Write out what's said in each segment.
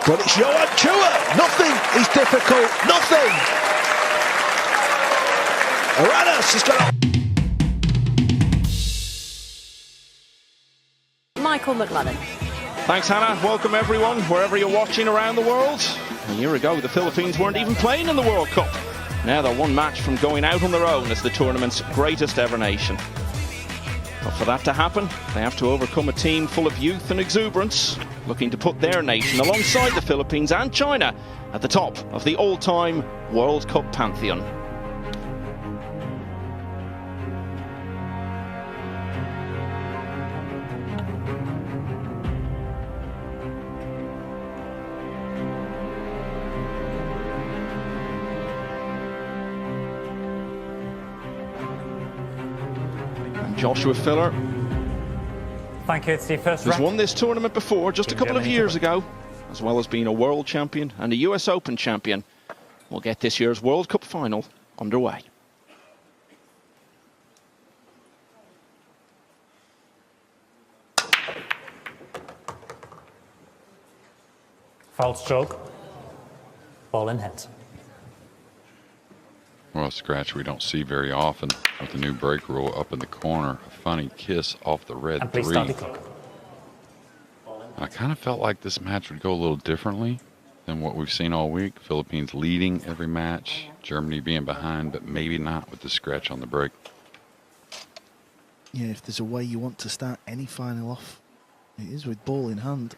But it's Johann Chua. Nothing is difficult. Nothing. Aranas has got Michael McLennan. Thanks, Hannah. Welcome, everyone, wherever you're watching around the world. A year ago, the Philippines weren't even playing in the World Cup. Now they're one match from going out on their own as the tournament's greatest ever nation. But for that to happen, they have to overcome a team full of youth and exuberance, looking to put their nation alongside the Philippines and China at the top of the all-time World Cup pantheon. Joshua Filler. Thank you. It's the first He's won this tournament before, just a couple of years ago, as well as being a world champion and a US Open champion. We'll get this year's World Cup final underway. Foul stroke. Ball in hand. Well, a scratch we don't see very often with the new break rule up in the corner. A funny kiss off the red And please three. start the clock. I kind of felt like this match would go a little differently than what we've seen all week. Philippines leading every match, Germany being behind, but maybe not with the scratch on the break. Yeah, if there's a way you want to start any final off, it is with ball in hand.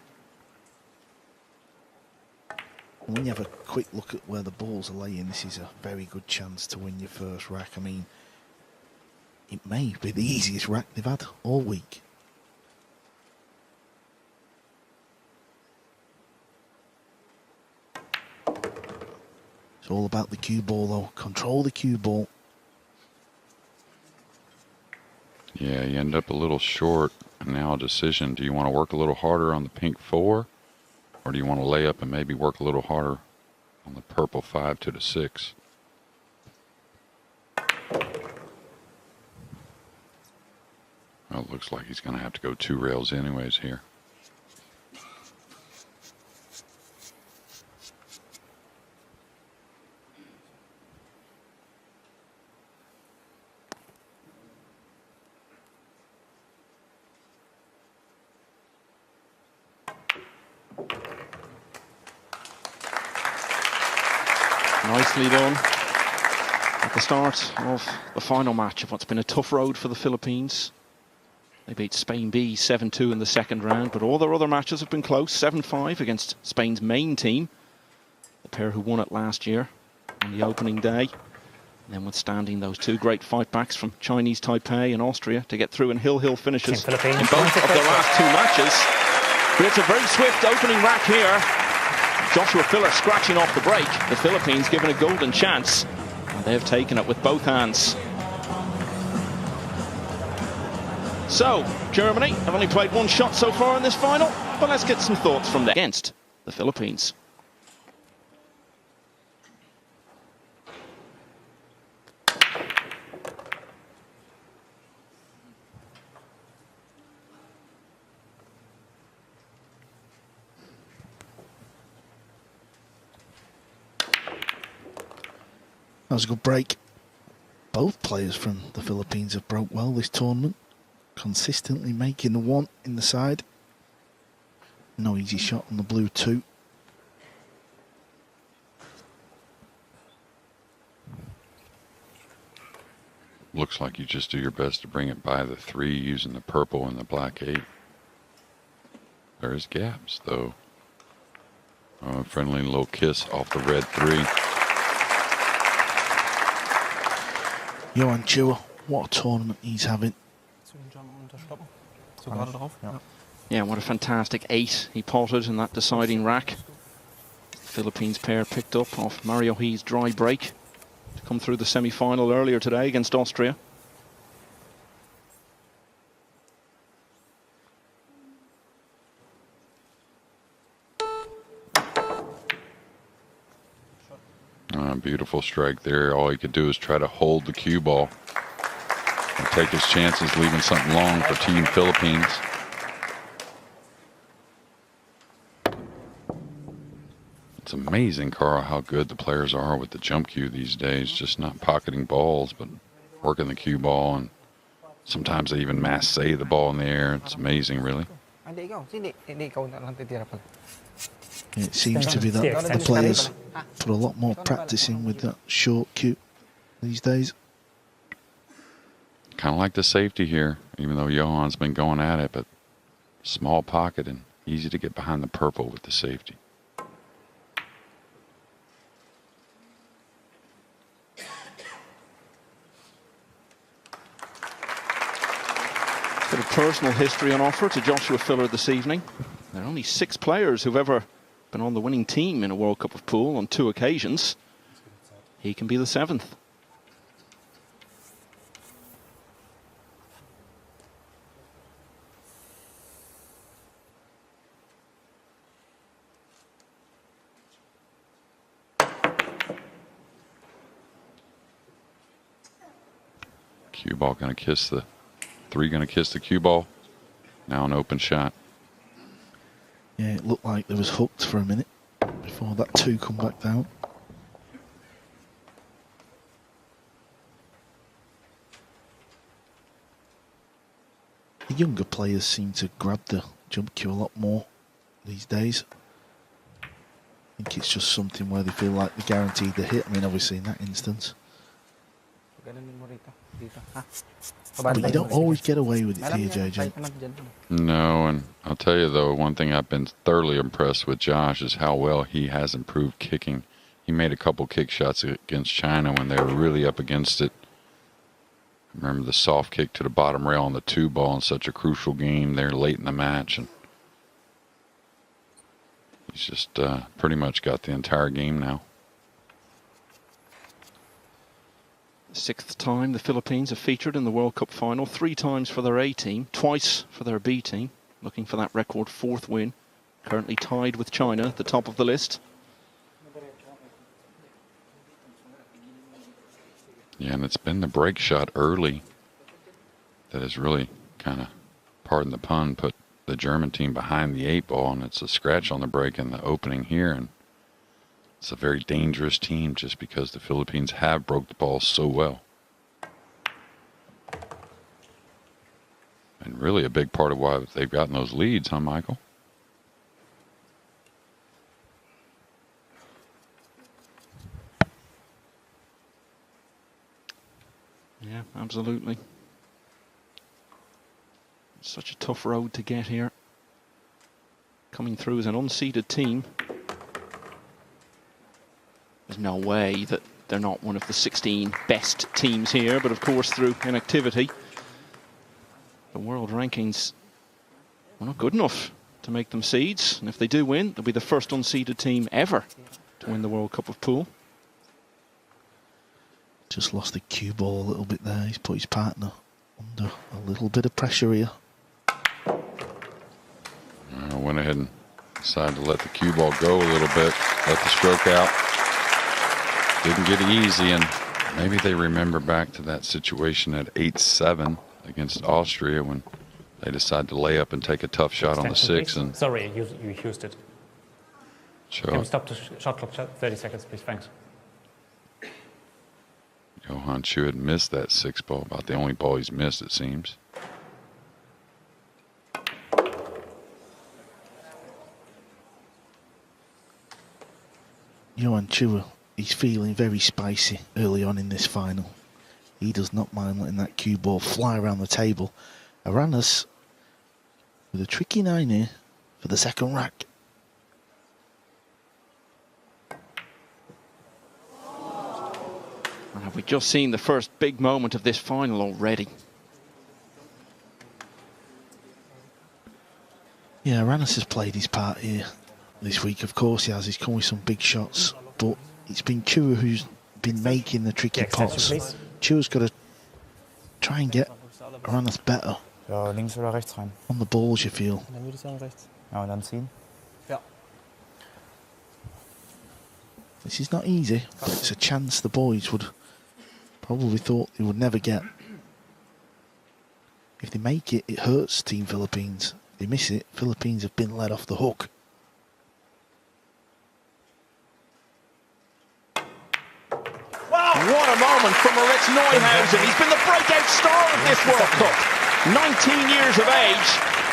And when you have a quick look at where the balls are laying, this is a very good chance to win your first rack. I mean, it may be the easiest rack they've had all week. It's all about the cue ball, though. Control the cue ball. Yeah, you end up a little short. And now a decision, do you want to work a little harder on the pink 4? Or do you want to lay up and maybe work a little harder on the purple 5 to the 6? Well, it looks like he's going to have to go 2 rails anyways here. Nicely done at the start of the final match of what's been a tough road for the Philippines. They beat Spain B 7-2 in the second round, but all their other matches have been close. 7-5 against Spain's main team, the pair who won it last year on the opening day. And then withstanding those 2 great fightbacks from Chinese Taipei and Austria to get through in hill finishes in both of their last 2 matches. But it's a very swift opening rack here. Joshua Filler scratching off the break. The Philippines given a golden chance, and they've taken it with both hands. So, Germany have only played 1 shot so far in this final, but let's get some thoughts from them against the Philippines. That was a good break. Both players from the Philippines have broke well this tournament, consistently making the 1 in the side. No easy shot on the blue 2. Looks like you just do your best to bring it by the 3 using the purple and the black 8. There's gaps, though. Oh, a friendly little kiss off the red 3. Johann Chua, what a tournament he's having. Yeah, what a fantastic 8 he potted in that deciding rack. Philippines pair picked up off Mario He's dry break to come through the semi-final earlier today against Austria. Beautiful strike there. All he could do is try to hold the cue ball and take his chances, leaving something long for Team Philippines. It's amazing, Carl, how good the players are with the jump cue these days. Just not pocketing balls, but working the cue ball. And sometimes they even mass save the ball in the air. It's amazing, really. It seems to be that the players put a lot more practice in with that short cue these days. Kind of like the safety here, even though Johann's been going at it, but small pocket and easy to get behind the purple with the safety. Bit of personal history on offer to Joshua Filler this evening. There are only 6 players who've ever been on the winning team in a World Cup of Pool on 2 occasions. He can be the 7th. Cue ball going to kiss the 3, going to kiss the cue ball. Now an open shot. Yeah, it looked like there was hooked for a minute before that 2 come back down. The younger players seem to grab the jump cue a lot more these days. I think it's just something where they feel like they're guaranteed the hit. I mean, obviously in that instance. But you don't always get away with it here, JJ. No, and I'll tell you though, one thing I've been thoroughly impressed with Josh is how well he has improved kicking. He made a couple kick shots against China when they were really up against it. Remember the soft kick to the bottom rail on the 2 ball in such a crucial game there late in the match, and he's just pretty much got the entire game now. 6th time the Philippines have featured in the World Cup final, 3 times for their A team, twice for their B team, looking for that record 4th win. Currently tied with China at the top of the list. Yeah, and it's been the break shot early that has really kind of, pardon the pun, put the German team behind the 8 ball, and it's a scratch on the break in the opening here, and it's a very dangerous team just because the Philippines have broke the ball so well. And really a big part of why they've gotten those leads, huh, Michael? Yeah, absolutely. It's such a tough road to get here. Coming through as an unseeded team. There's no way that they're not one of the 16 best teams here, but of course through inactivity, the world rankings are not good enough to make them seeds, and if they do win, they'll be the first unseeded team ever to win the World Cup of Pool. Just lost the cue ball a little bit there. He's put his partner under a little bit of pressure here. I went ahead and decided to let the cue ball go a little bit, let the stroke out. Didn't get easy, and maybe they remember back to that situation at 8-7 against Austria when they decided to lay up and take a tough shot on the 6. And sorry, you used it. Sure. Can we stop the shot clock? 30 seconds, please. Thanks. Johann Chua had missed that 6 ball, about the only ball he's missed, it seems. Johann Chua, he's feeling very spicy early on in this final. He does not mind letting that cue ball fly around the table. Aranas with a tricky 9 here for the 2nd rack. And have we just seen the first big moment of this final already? Yeah, Aranas has played his part here this week. Of course he has. He's come with some big shots, but it's been Chua who's been making the tricky pots. Chua's got to try and get Aranas better. Ja, links oder rechts rein. On the balls, you feel. Dann würde ich sagen rechts. Ja, und dann ziehen. Ja. This is not easy, but it's a chance the boys would probably thought they would never get. If they make it, it hurts Team Philippines. If they miss it, Philippines have been let off the hook. tournament for Moritz Neuhausen. He's been the breakout star of this World Cup. 19 years of age,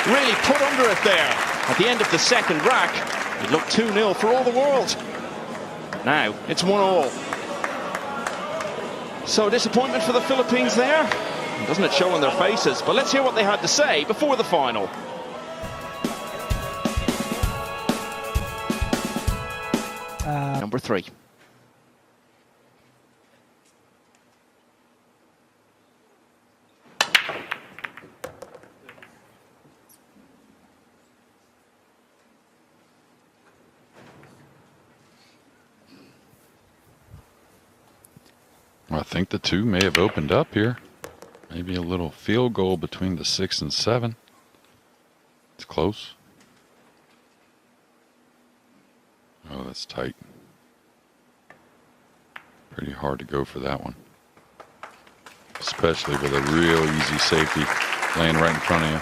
really put under it there. At the end of the second rack, it looked 2-0 for all the world. Now, it's 1-1. So disappointment for the Philippines there. Doesn't it show on their faces? But let's hear what they had to say before the final. Number 3. I think the 2 may have opened up here. Maybe a little field goal between the 6 and 7. It's close. Oh, that's tight. Pretty hard to go for that one. Especially with a real easy safety laying right in front of you.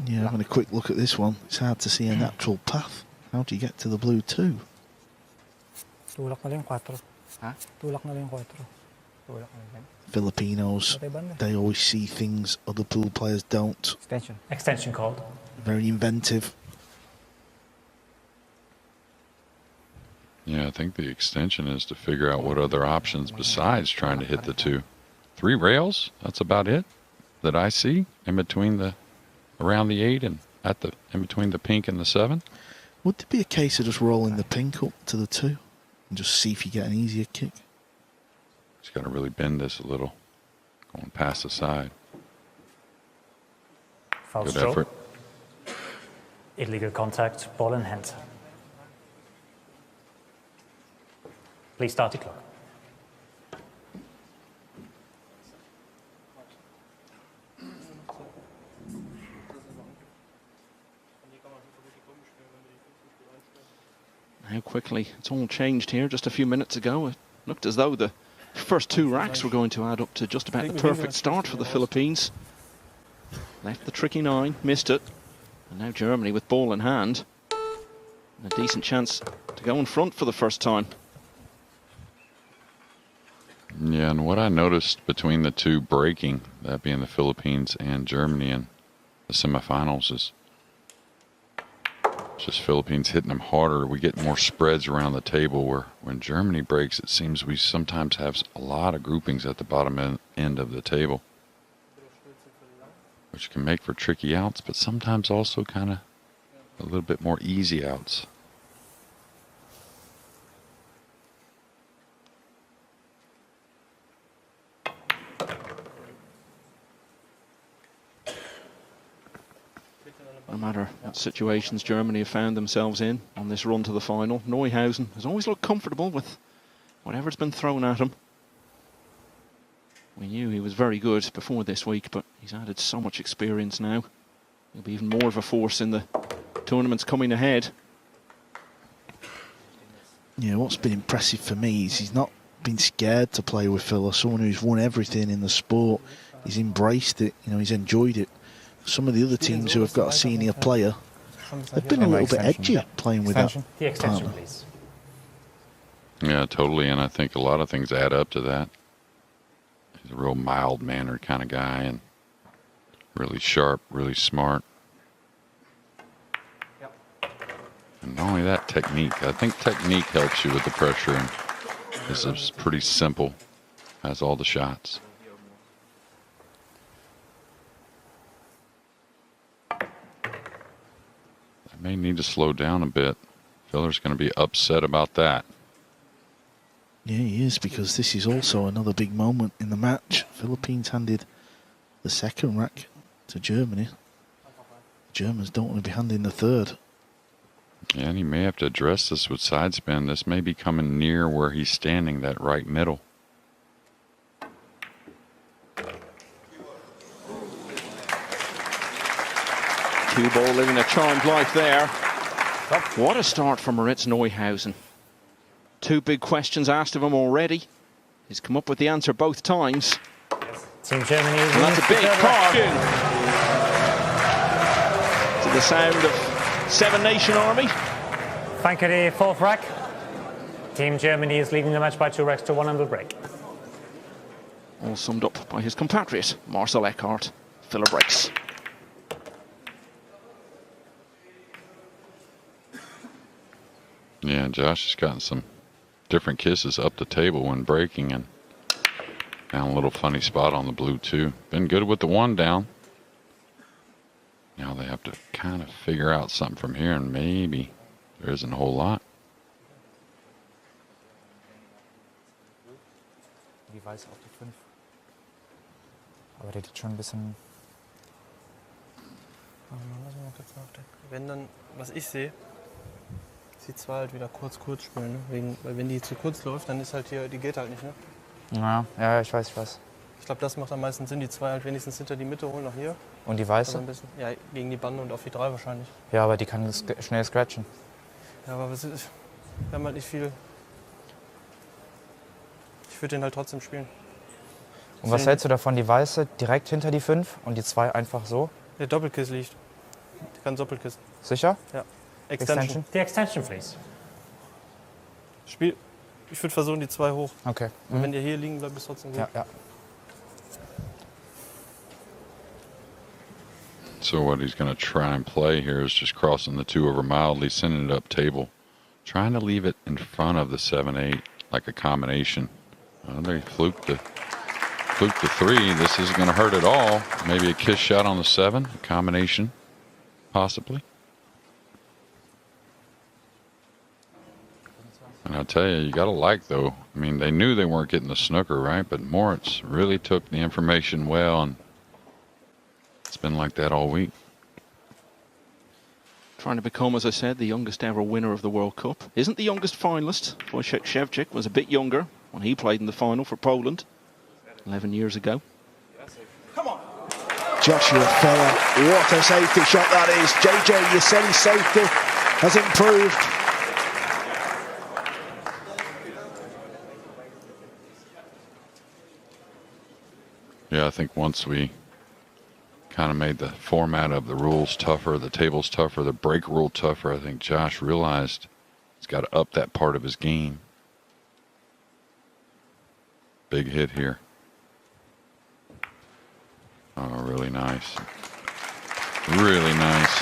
Yeah, having a quick look at this one, it's hard to see a natural path. How do you get to the blue 2? Tulak na lang 4. Ha? Tulak na lang 4. Filipinos, they always see things other pool players don't. Extension called. Very inventive. Yeah, I think the extension is to figure out what other options besides trying to hit the 2. 3 rails, that's about it that I see in between the, around the 8 and at the, in between the pink and the 7. Would there be a case of just rolling the pink up to the 2 and just see if you get an easier kick? Just got to really bend this a little, going past the side. Foul Good stroke. effort. Illegal contact, ball in hand. Please start the clock. How quickly it's all changed here. Just a few minutes ago, it looked as though the first 2 racks were going to add up to just about the perfect start for the Philippines. Left the tricky 9, missed it, and now Germany with ball in hand. And a decent chance to go in front for the first time. Yeah, and what I noticed between the 2 breaking, that being the Philippines and Germany in the semifinals, is just Philippines hitting them harder. We get more spreads around the table, where when Germany breaks, it seems we sometimes have a lot of groupings at the bottom end of the table, which can make for tricky outs, but sometimes also kind of a little bit more easy outs. No matter what situations Germany have found themselves in on this run to the final, Neuhausen has always looked comfortable with whatever's been thrown at him. We knew he was very good before this week, but he's added so much experience now. He'll be even more of a force in the tournaments coming ahead. Yeah, what's been impressive for me is he's not been scared to play with Phil, or someone who's won everything in the sport. He's embraced it, you know, he's enjoyed it. Some of the other teams who have got a senior player, they've been a little bit edgy playing with that. The extension, partner. please. Yeah, totally, and I think a lot of things add up to that. He's a real mild-mannered kind of guy, and really sharp, really smart. And not only that, technique. I think technique helps you with the pressure, and this is pretty simple. Has all the shots. May need to slow down a bit. Filler's going to be upset about that. Yeah, he is, because this is also another big moment in the match. Philippines handed the second rack to Germany. Germans don't want to be handing the third. Yeah, and he may have to address this with side spin. This may be coming near where he's standing, that right middle. Cue ball living a charmed life there. What a start for Moritz Neuhausen. 2 big questions asked of him already. He's come up with the answer both times. Team Germany. And that's a big question. To the sound of Seven Nation Army. Thank you, the fourth rack. Team Germany is leading the match by 2 racks to 1 on the break. All summed up by his compatriot, Marcel Eckhart. Filler breaks. Yeah, Josh has gotten some different kisses up the table when breaking and found a little funny spot on the blue too. Been good with the one down. Now they have to kind of figure out something from here, and maybe there isn't a whole lot. Die Weiß auf die 5. Aber der geht schon ein bisschen. Lass mal kurz nachdenken. Wenn dann, was ich sehe, ist die 2 halt wieder kurz spielen. Ne? Weil wenn die zu kurz läuft, dann ist halt hier, die geht halt nicht. Ne? Ja, ich weiß. Ich glaube, das macht am meisten Sinn, die 2 halt wenigstens hinter die Mitte holen, noch hier. Und die Also Weiße? ein bisschen, ja, gegen die Bande und auf die 3 wahrscheinlich. Ja, aber die kann schnell scratchen. Ja, aber wir haben halt nicht viel. Ich würde den halt trotzdem spielen. Und was hältst du davon, die Weiße direkt hinter die 5 und die 2 einfach so? Der Doppelkiss liegt. Die kann Doppelkiss. Sicher? Ja. Extension. The extension, please. Ich würde versuchen, die 2 hoch. Okay. Und wenn der hier liegen bleibt, ist trotzdem gut. Ja. So what he's going to try and play here is just crossing the 2 over mildly, sending it up table. Trying to leave it in front of the 7-8 like a combination. They fluked the 3. This isn't going to hurt at all. Maybe a kiss shot on the 7, a combination, possibly. And I'll tell you got to like, though. I mean, they knew they weren't getting the snooker, right? But Moritz really took the information well, and it's been like that all week. Trying to become, as I said, the youngest ever winner of the World Cup. Isn't the youngest finalist. Wojciech Szewczyk was a bit younger when he played in the final for Poland 11 years ago. Joshua Filler, what a safety shot that is. JJ, you said his safety has improved. Yeah, I think once we kind of made the format of the rules tougher, the tables tougher, the break rule tougher, I think Josh realized he's got to up that part of his game. Big hit here. Oh, really nice. Really nice.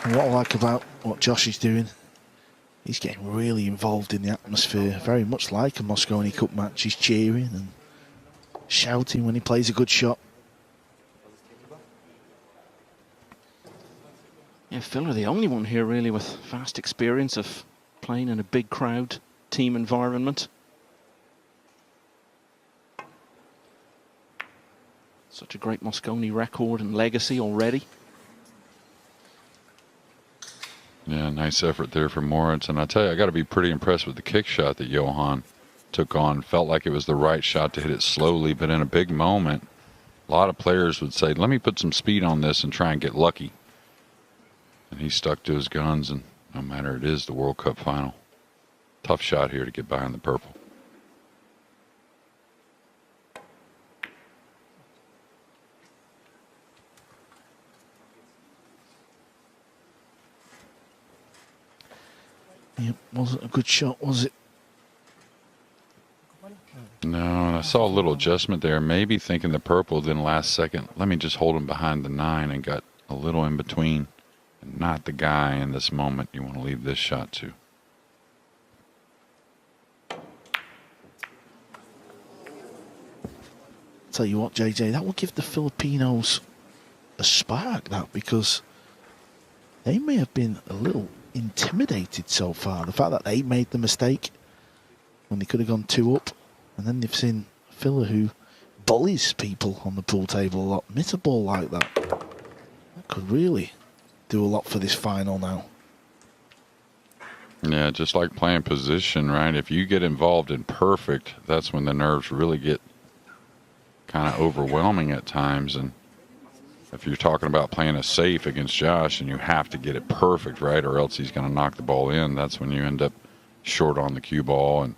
And what I like about what Josh is doing, he's getting really involved in the atmosphere, very much like a Mosconi Cup match. He's cheering and shouting when he plays a good shot. Yeah, Filler, the only one here really with vast experience of playing in a big crowd, team environment. Such a great Mosconi record and legacy already. Yeah, nice effort there for Moritz. And I tell you, I got to be pretty impressed with the kick shot that Johann took on. Felt like it was the right shot to hit it slowly, but in a big moment, a lot of players would say, let me put some speed on this and try and get lucky. And he stuck to his guns, and no matter it is the World Cup final. Tough shot here to get behind the purple. Yep, wasn't a good shot, was it? No, and I saw a little adjustment there. Maybe thinking the purple, then last second, let me just hold him behind the 9, and got a little in between. And not the guy in this moment you want to leave this shot to. Tell you what, JJ, that will give the Filipinos a spark, that, because they may have been a little intimidated so far. The fact that they made the mistake when they could have gone 2 up, and then they've seen Filler, who bullies people on the pool table a lot, miss a ball like that. That could really do a lot for this final now. Yeah, just like playing position, right? If you get involved in perfect, that's when the nerves really get kind of overwhelming at times. And if you're talking about playing a safe against Josh and you have to get it perfect, right, or else he's going to knock the ball in, that's when you end up short on the cue ball and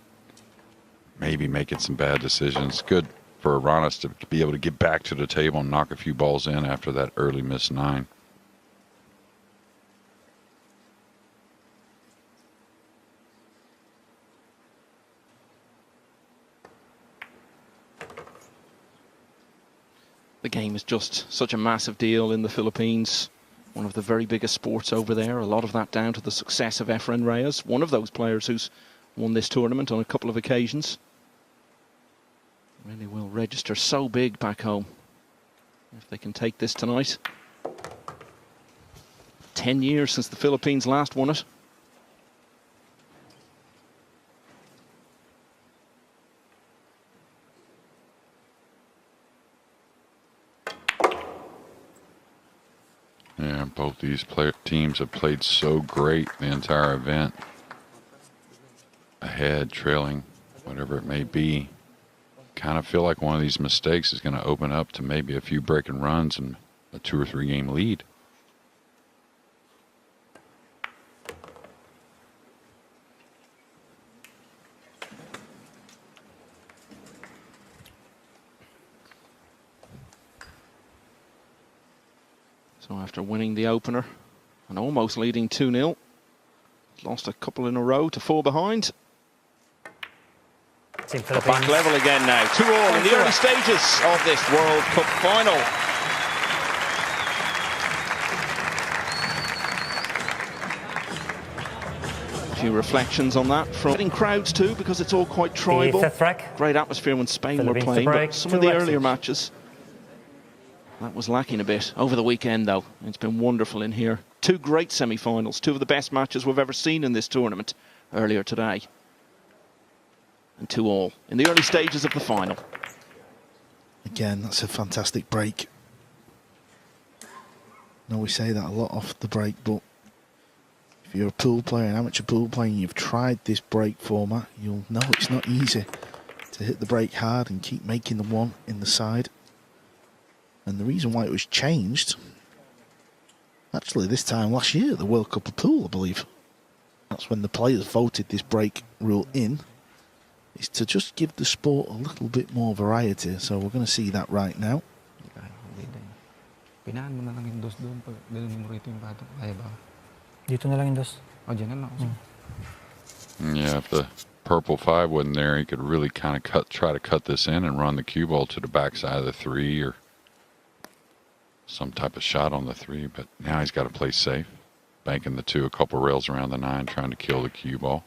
maybe making some bad decisions. Good for Aranas to be able to get back to the table and knock a few balls in after that early missed 9. The game is just such a massive deal in the Philippines. One of the very biggest sports over there. A lot of that down to the success of Efren Reyes, one of those players who's won this tournament on a couple of occasions. Really will register so big back home if they can take this tonight. 10 years since the Philippines last won it. Yeah, both these teams have played so great the entire event. Ahead, trailing, whatever it may be. Kind of feel like one of these mistakes is going to open up to maybe a few breaking runs and a 2 or 3 game lead. So after winning the opener and almost leading 2-0, lost a couple in a row to fall behind. Team Back Philippines. level again now, 2-2 in the early stages of this World Cup final. A few reflections on that from getting crowds too, because it's all quite tribal. The fifth rack. Great atmosphere when Spain were Philippines to playing, break, but some 2 of the racks earlier each. matches, that was lacking a bit. Over the weekend though, it's been wonderful in here. 2 great semi-finals, 2 of the best matches we've ever seen in this tournament earlier today. And 2-2 in the early stages of the final. Again, that's a fantastic break. No, we say that a lot off the break, but if you're a pool player, an amateur pool player, and you've tried this break format, you'll know it's not easy to hit the break hard and keep making the one in the side. And the reason why it was changed, actually this time last year at the World Cup of Pool, I believe. That's when the players voted this break rule in. Is to just give the sport a little bit more variety. So we're going to see that right now. Pinaan mo na lang yung dos doon pag ganun mo rito yung pato. Kaya ba? Dito na lang yung dos. Oh, dyan na lang. Yeah, if the purple 5 wasn't there, he could really kind of try to cut this in and run the cue ball to the backside of the 3 or some type of shot on the 3. But now he's got to play safe, banking the 2 a couple rails around the 9, trying to kill the cue ball.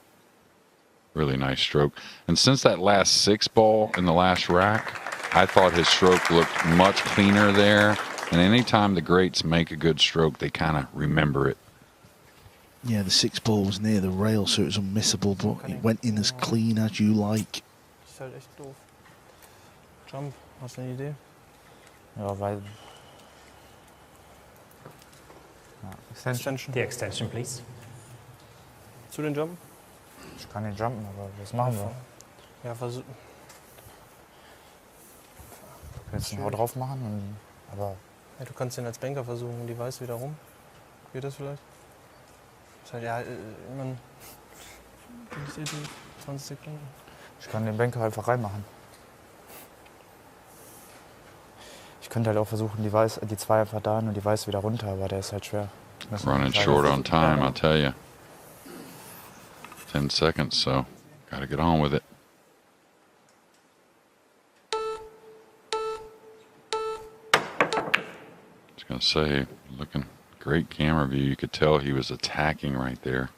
Really nice stroke. And since that last 6 ball in the last rack, I thought his stroke looked much cleaner there. And anytime the greats make a good stroke, they kind of remember it. Yeah, the 6 ball was near the rail, so it was unmissable, but it went in as clean as you like. Ist halt echt doof. Jump, hast du eine Idee? Ja, weil... Ja, Extension. Extension. The extension, please. Zu den Jump? Ich kann nicht jumpen, aber was machen wir? Ja, versuch. Jetzt einen Hau drauf machen, und, aber... Ja, du kannst den als Banker versuchen, die weiß wieder rum. Geht das vielleicht? Ist halt, ja, ich meine, 20 Sekunden. Ich kann den Banker einfach reinmachen. Ich könnte halt auch versuchen, die 2 einfach da und die Weiß wieder runter, aber der ist halt schwer. Running short on time, I'll tell you. 10 seconds, so got to get on with it. I was going to say, looking great camera view. You could tell he was attacking right there.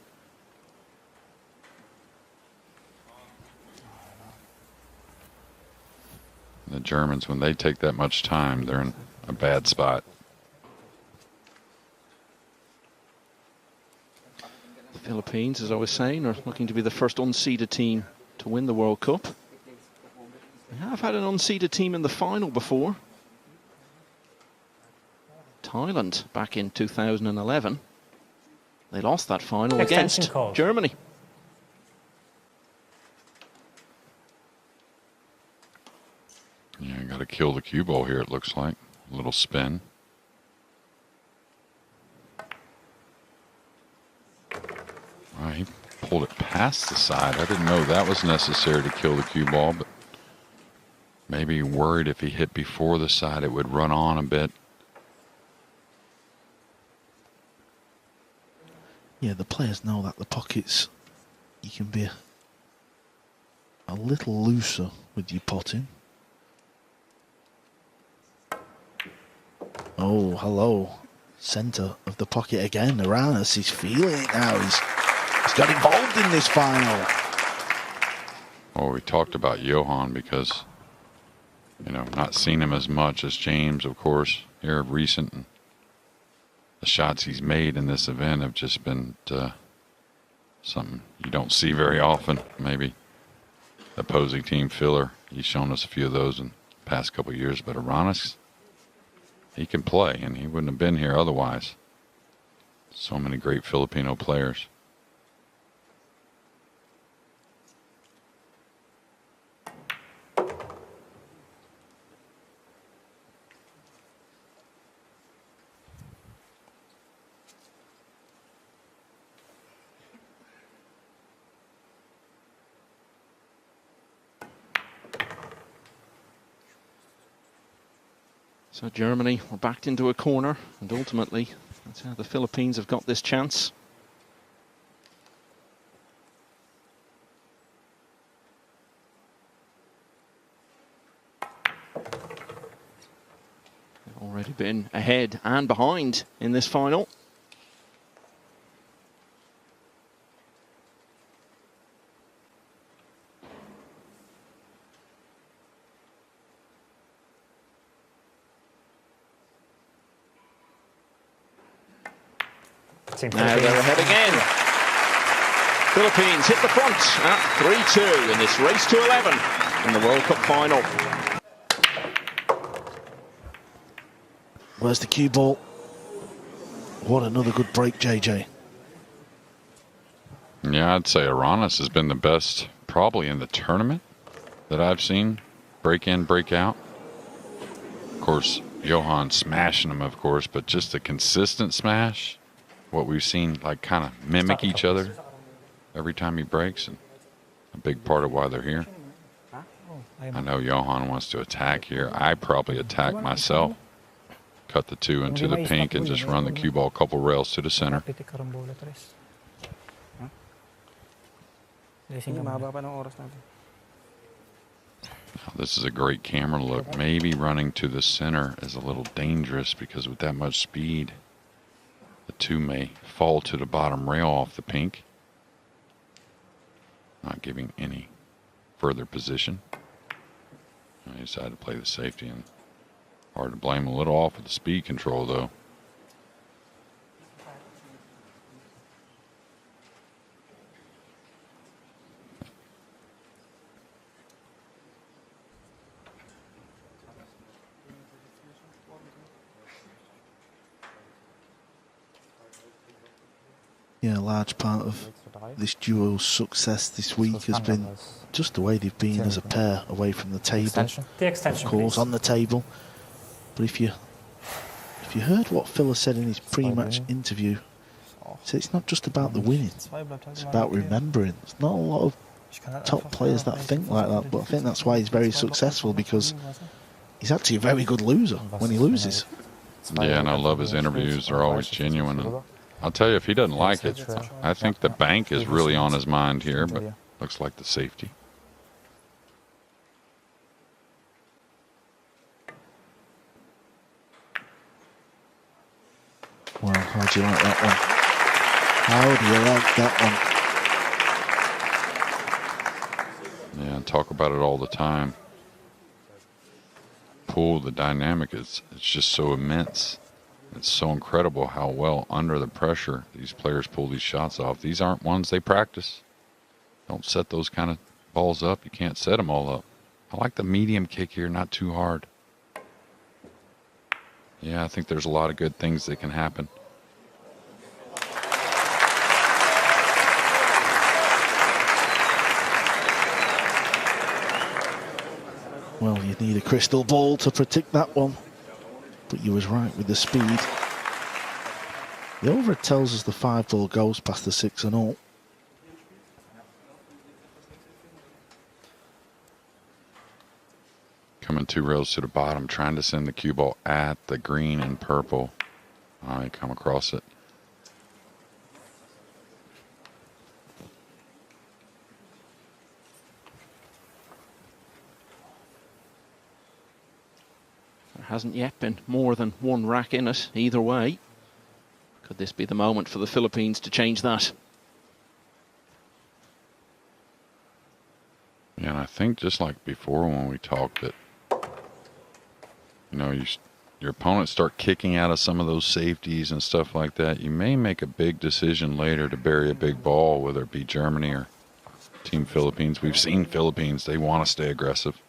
The Germans, when they take that much time, they're in a bad spot. The Philippines, as I was saying, are looking to be the first unseeded team to win the World Cup. They have had an unseeded team in the final before. Thailand back in 2011. They lost that final Extension against called. Germany. Yeah, got to kill the cue ball here, it looks like. A little spin. He pulled it past the side. I didn't know that was necessary to kill the cue ball, but maybe worried if he hit before the side it would run on a bit. Yeah, the players know that the pockets, you can be a little looser with your potting. Oh, hello. Centre of the pocket again. Aranas is feeling it now. He's got involved in this final. Well, we talked about Johann because, you know, not seen him as much as James, of course, here of recent. And the shots he's made in this event have just been something you don't see very often. Maybe the opposing team filler. He's shown us a few of those in the past couple of years. But Aranas, he can play, and he wouldn't have been here otherwise. So many great Filipino players. So Germany were backed into a corner, and ultimately that's how the Philippines have got this chance. They've already been ahead and behind in this final. Now they're ahead again. Philippines hit the front at 3-2 in this race to 11 in the World Cup final. Where's the cue ball? What another good break, JJ. Yeah, I'd say Aranas has been the best probably in the tournament that I've seen. Break in, break out. Of course, Johann smashing him, of course, but just a consistent smash. What we've seen, like, kind of mimic each other every time he breaks, and a big part of why they're here. I know Johann wants to attack here. I probably attack myself. Cut the two into the pink and just run the cue ball a couple rails to the center. This is a great camera look. Maybe running to the center is a little dangerous because with that much speed, the two may fall to the bottom rail off the pink. Not giving any further position. I decided to play the safety, and hard to blame a little off with the speed control though. Yeah, a large part of this duo's success this week has been just the way they've been as a pair away from the table. The extension, of course, please. on the table. But if you heard what Phil said in his pre-match interview, he said it's not just about the winning, it's about remembering. There's not a lot of top players that think like that, but I think that's why he's very successful, because he's actually a very good loser when he loses. Yeah, and I love his interviews. They're always genuine. And I'll tell you, if he doesn't like it, I think the bank is really on his mind here, but looks like the safety. Well, how do you like that one? How do you like that one? Yeah, and talk about it all the time. Pool, the dynamic it's just so immense. It's so incredible how well under the pressure these players pull these shots off. These aren't ones they practice. Don't set those kind of balls up. You can't set them all up. I like the medium kick here, not too hard. Yeah, I think there's a lot of good things that can happen. Well, you need a crystal ball to predict that one. But you was right with the speed. The over tells us the 5-ball goes past the 6-0. Coming 2 rails to the bottom, trying to send the cue ball at the green and purple. I come across it. hasn't yet been more than one rack in it either way. Could this be the moment for the Philippines to change that? Yeah, and I think just like before when we talked that, you know, your opponents start kicking out of some of those safeties and stuff like that, you may make a big decision later to bury a big ball, whether it be Germany or Team Philippines. We've seen Philippines, they want to stay aggressive.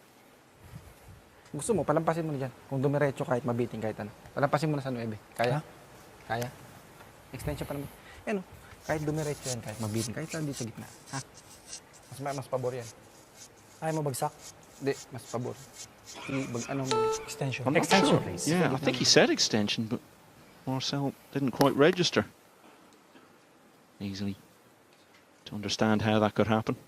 Gusto mo, palampasin mo na dyan. Kung dumiretso kahit mabiting kahit ano. Palampasin mo na sa 9. Kaya? Kaya? Extension pa naman. Yan o. Kahit dumiretso yan, kahit mabiting, kahit lang dito sa gitna. Ha? Mas pabor yan. Ayaw mo bagsak? Hindi, mas pabor. Extension. I'm not Extension, sure. please. Yeah, I think he said extension, but Marcel didn't quite register easily to understand how that could happen.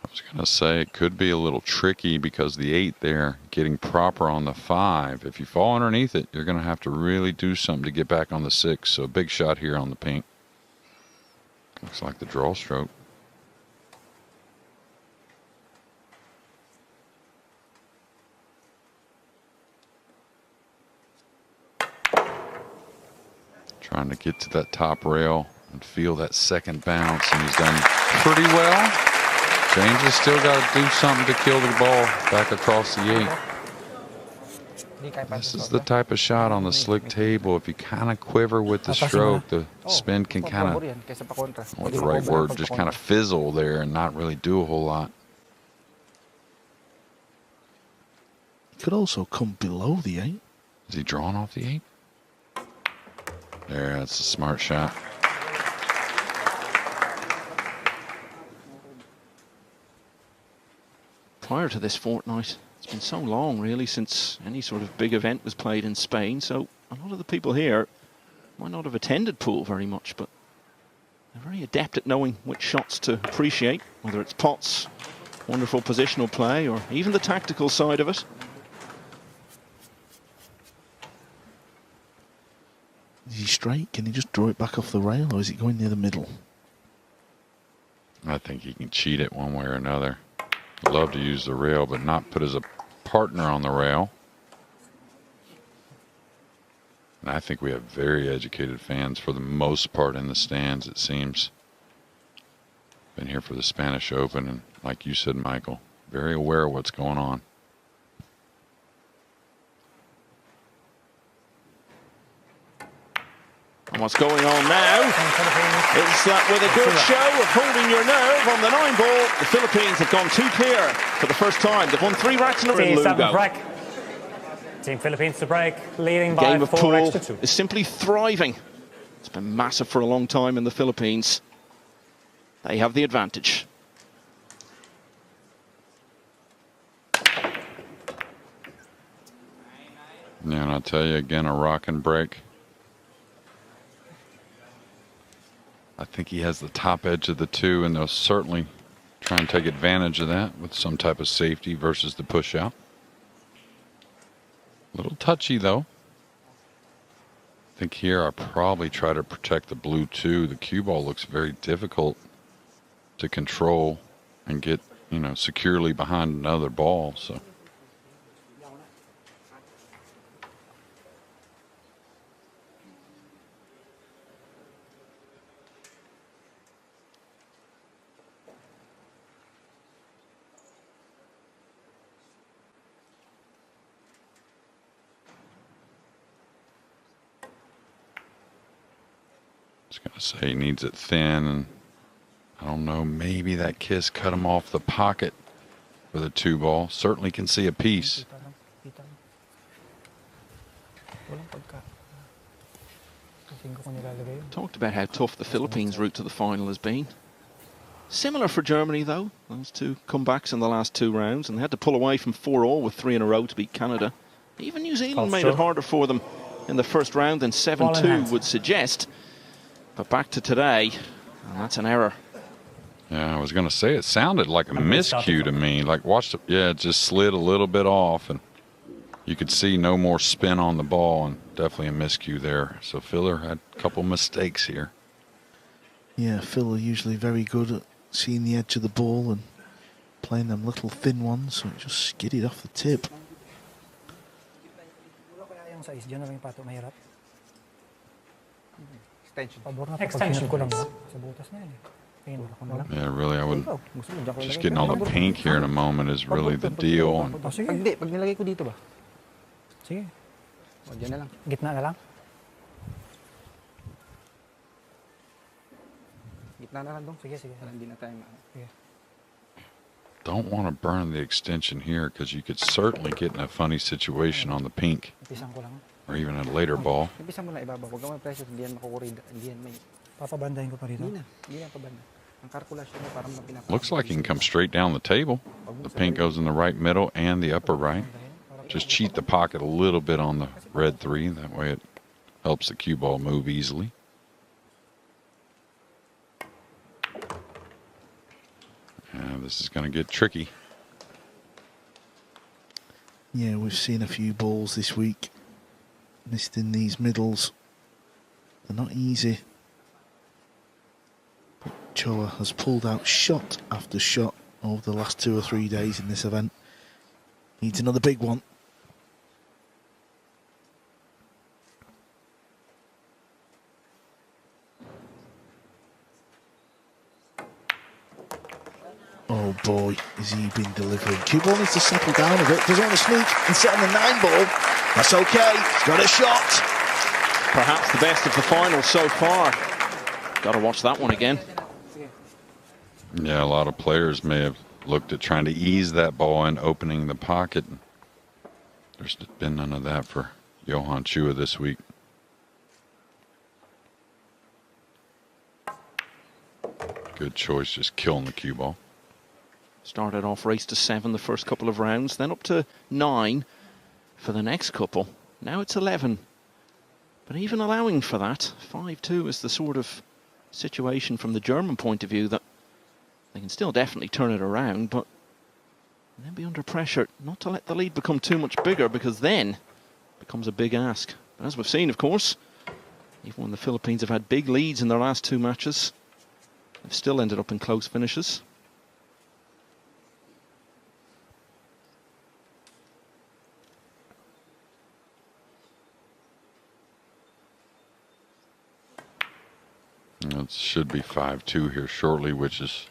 I was going to say it could be a little tricky because the 8 there getting proper on the 5. If you fall underneath it, you're going to have to really do something to get back on the 6. So a big shot here on the pink. Looks like the draw stroke. Trying to get to that top rail and feel that second bounce, and he's done pretty well. James has still got to do something to kill the ball back across the 8. This is the type of shot on the slick table. If you kind of quiver with the stroke, the spin can kind of, what's the right word, just kind of fizzle there and not really do a whole lot. Could also come below the 8. Is he drawn off the 8? There, that's a smart shot. Prior to this fortnight, it's been so long really since any sort of big event was played in Spain, so a lot of the people here might not have attended pool very much, but they're very adept at knowing which shots to appreciate, whether it's pots, wonderful positional play, or even the tactical side of it. Is he straight? Can he just draw it back off the rail, or is it going near the middle? I think he can cheat it one way or another. Love to use the rail, but not put as a partner on the rail. And I think we have very educated fans for the most part in the stands, it seems. Been here for the Spanish Open, and like you said, Michael, very aware of what's going on. And what's going on now is that with a good show of holding your nerve on the 9 ball, the Philippines have gone 2 clear for the first time. They've won 3 racks in a row in Lugo. Break. Team Philippines to break, leading The by game of 4 pool racks to 2. is simply thriving. It's been massive for a long time in the Philippines. They have the advantage. Yeah, and I'll tell you again, a rock and break. I think he has the top edge of the 2, and they'll certainly try and take advantage of that with some type of safety versus the push out. A little touchy, though. I think here I'll probably try to protect the blue 2. The cue ball looks very difficult to control and get, you know, securely behind another ball, so. Gonna say he needs it thin, and I don't know, maybe that kiss cut him off the pocket for the 2 ball. Certainly can see a piece. Talked about how tough the Philippines' route to the final has been. Similar for Germany though, those 2 comebacks in the last 2 rounds, and they had to pull away from 4-all with 3 in a row to beat Canada. Even New Zealand made it harder for them in the first round than 7-2 would suggest. But back to today, and that's an error. Yeah, I was going to say it sounded like a miscue to me. Like, watch the, yeah, it just slid a little bit off, and you could see no more spin on the ball, and definitely a miscue there. So Filler had a couple mistakes here. Yeah, Phil are usually very good at seeing the edge of the ball and playing them little thin ones, so it just skidded off the tip. Extension, ko lang ba? Yeah, really, I would. Just getting all the pink here in a moment is really the deal. And Pag nilagay ko dito ba? Sige. O, dyan na lang. Gitna na lang. Gitna na lang dong. Sige, sige. Hindi na tayo Sige. don't want to burn the extension here because you could certainly get in a funny situation on the pink Ipisan ko lang. or even a later ball. Ipisan mo na ibaba. Huwag ka mag-pressure. Hindi yan makukurida. Hindi yan may... Papabandahin ko pa rito. Hindi na. Hindi na pabanda. Ang kalkulasyon mo parang mapinapa. Looks like he can come straight down the table. The pink goes in the right middle and the upper right. Just cheat the pocket a little bit on the red 3. That way it helps the cue ball move easily. And this is going to get tricky. Yeah, we've seen a few balls this week missed in these middles. They're not easy. But Chua has pulled out shot after shot over the last 2 or 3 days in this event. Needs another big one. Oh boy, is he been delivering. Cue ball needs to settle down a bit. Does want to sneak and set on the 9 ball. That's okay. He's got a shot. Perhaps the best of the final so far. Got to watch that one again. Yeah, a lot of players may have looked at trying to ease that ball in, opening the pocket. There's been none of that for Johann Chua this week. Good choice, just killing the cue ball. Started off race to 7 the first couple of rounds, then up to 9 for the next couple. Now it's 11. But even allowing for that, 5-2 is the sort of situation from the German point of view that they can still definitely turn it around, but then be under pressure not to let the lead become too much bigger, because then it becomes a big ask. But as we've seen, of course, even when the Philippines have had big leads in their last 2 matches, they've still ended up in close finishes. It should be 5-2 here shortly, which is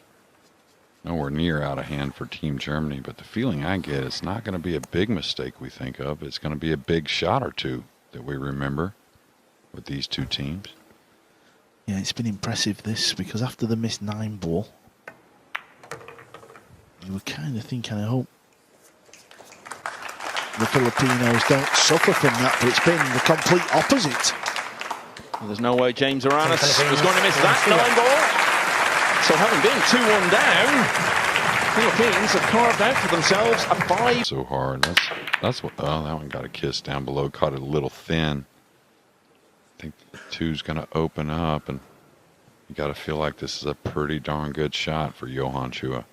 nowhere near out of hand for Team Germany. But the feeling I get, it's not going to be a big mistake we think of. It's going to be a big shot or two that we remember with these 2 teams. Yeah, it's been impressive this, because after the missed 9 ball, you were kind of thinking, I hope the Filipinos don't suffer from that, but it's been the complete opposite. Well, there's no way James Aranas was going to miss that 9 ball. So having been 2-1 down, Philippines have carved out for themselves a 5. So hard. That's what. Oh, that one got a kiss down below. Caught it a little thin. I think the 2's going to open up, and you got to feel like this is a pretty darn good shot for Johann Chua.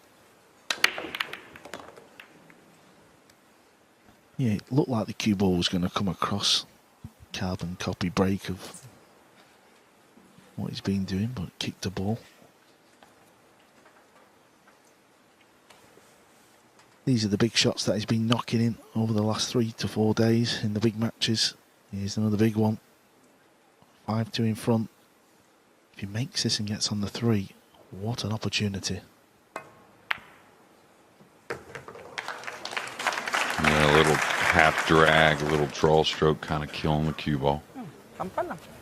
Yeah, it looked like the cue ball was going to come across. Carbon copy break of what he's been doing, but kicked the ball. These are the big shots that he's been knocking in over the last 3 to 4 days in the big matches. Here's another big one. 5-2 in front. If he makes this and gets on the 3, what an opportunity. Yeah, a little half drag, a little draw stroke, kind of killing the cue ball.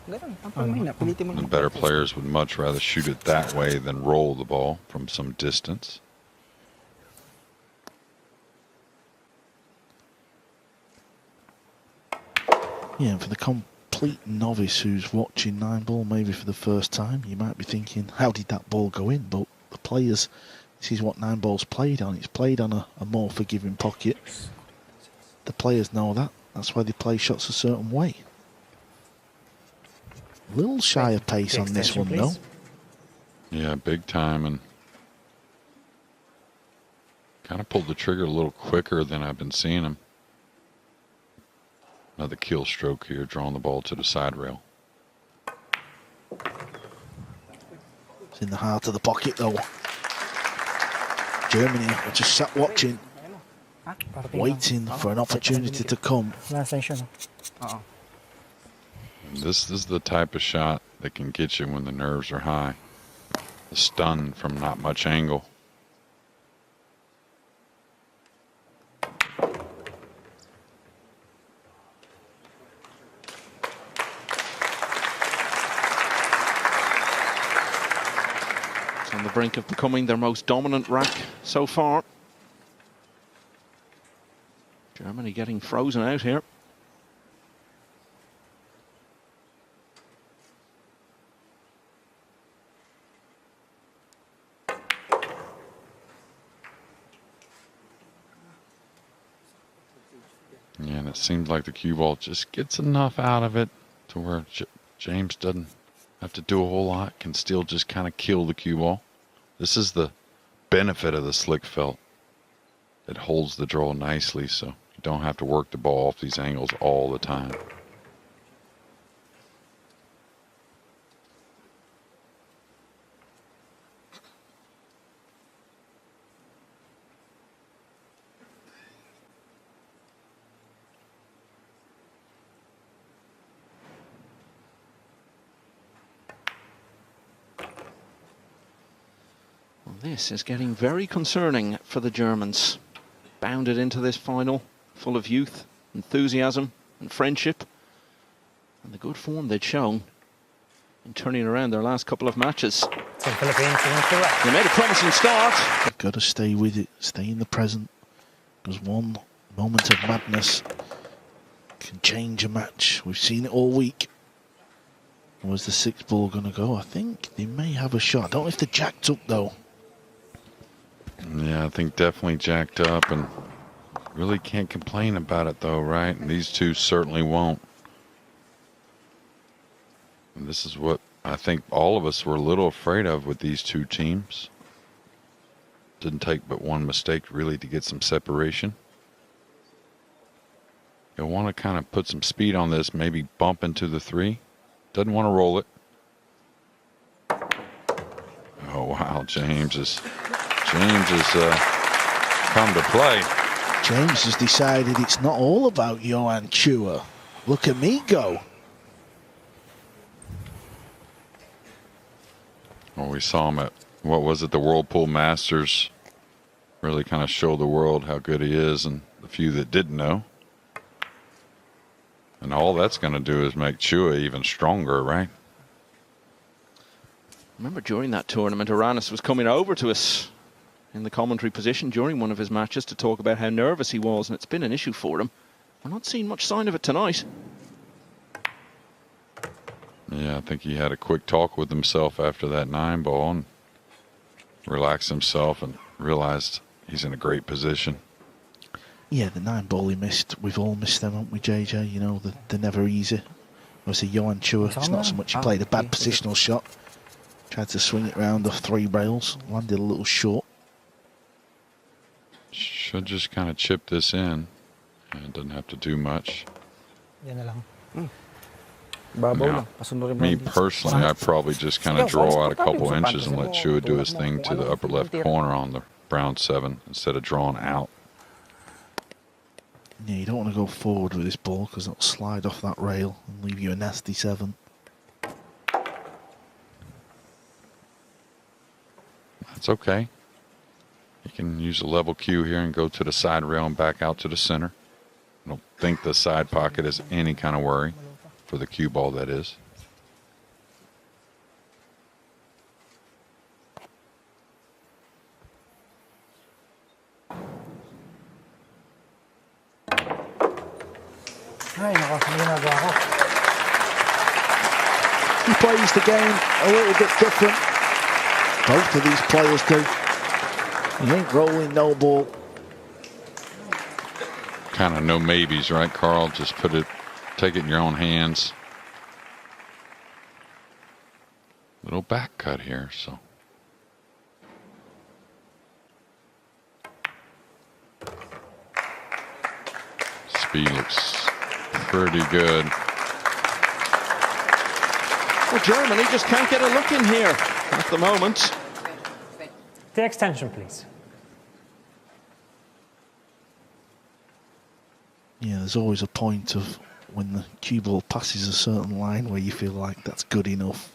The better players would much rather shoot it that way than roll the ball from some distance. Yeah, for the complete novice who's watching 9 ball maybe for the first time, you might be thinking, how did that ball go in? But the players, this is what 9 ball's played on. It's played on a more forgiving pocket. The players know that. That's why they play shots a certain way. A little shy of pace on this one, though. Yeah, big time, and kind of pulled the trigger a little quicker than I've been seeing him. Another kill stroke here, drawing the ball to the side rail. It's in the heart of the pocket, though. Germany are just sat watching, waiting for an opportunity to come. This is the type of shot that can get you when the nerves are high. The stun from not much angle. It's on the brink of becoming their most dominant rack so far. Germany getting frozen out here. Yeah, and it seems like the cue ball just gets enough out of it to where James doesn't have to do a whole lot, can still just kind of kill the cue ball. This is the benefit of the slick felt. It holds the draw nicely, so you don't have to work the ball off these angles all the time. This is getting very concerning for the Germans. Bounded into this final, full of youth, enthusiasm and friendship. And the good form they'd shown in turning around their last couple of matches. So the Philippines into the rack. They made a promising start. They've got to stay with it, stay in the present. Because one moment of madness can change a match. We've seen it all week. Where's the sixth ball going to go? I think they may have a shot. I don't know if they're jacked up though. Yeah, I think definitely jacked up, and really can't complain about it though, right? And these two certainly won't. And this is what I think all of us were a little afraid of with these two teams. Didn't take but one mistake really to get some separation. You'll want to kind of put some speed on this, maybe bump into the three. Doesn't want to roll it. Oh wow, James has come to play. James has decided it's not all about Johann Chua. Look at me go. Well, we saw him at, what was it, the Whirlpool Masters. Really kind of show the world how good he is, and the few that didn't know. And all that's going to do is make Chua even stronger, right? Remember during that tournament, Aranas was coming over to us in the commentary position during one of his matches to talk about how nervous he was, and it's been an issue for him. We're not seeing much sign of it tonight. Yeah, I think he had a quick talk with himself after that 9-ball and relaxed himself and realized he's in a great position. Yeah, the 9-ball he missed, we've all missed them, haven't we, JJ? You know, they're never easy. Obviously, Johann Chua, it's not so much he played a bad positional shot. Tried to swing it round off 3 rails, landed a little short. Should just kind of chip this in. And doesn't have to do much. Now, me personally, I probably just kind of draw out a couple inches and let Chua do his thing to the upper left corner on the brown 7 instead of drawing out. Yeah, you don't want to go forward with this ball because it'll slide off that rail and leave you a nasty 7. That's okay. You can use a level cue here and go to the side rail and back out to the center. I don't think the side pocket is any kind of worry for the cue ball, that is. He plays the game a little bit different. Both of these players do. He ain't rolling no ball. Kind of no maybes, right, Carl? Just take it in your own hands. Little back cut here, so. Speed looks pretty good. Well, Germany just can't get a look in here at the moment. The extension, please. Yeah, there's always a point of when the cue ball passes a certain line where you feel like that's good enough.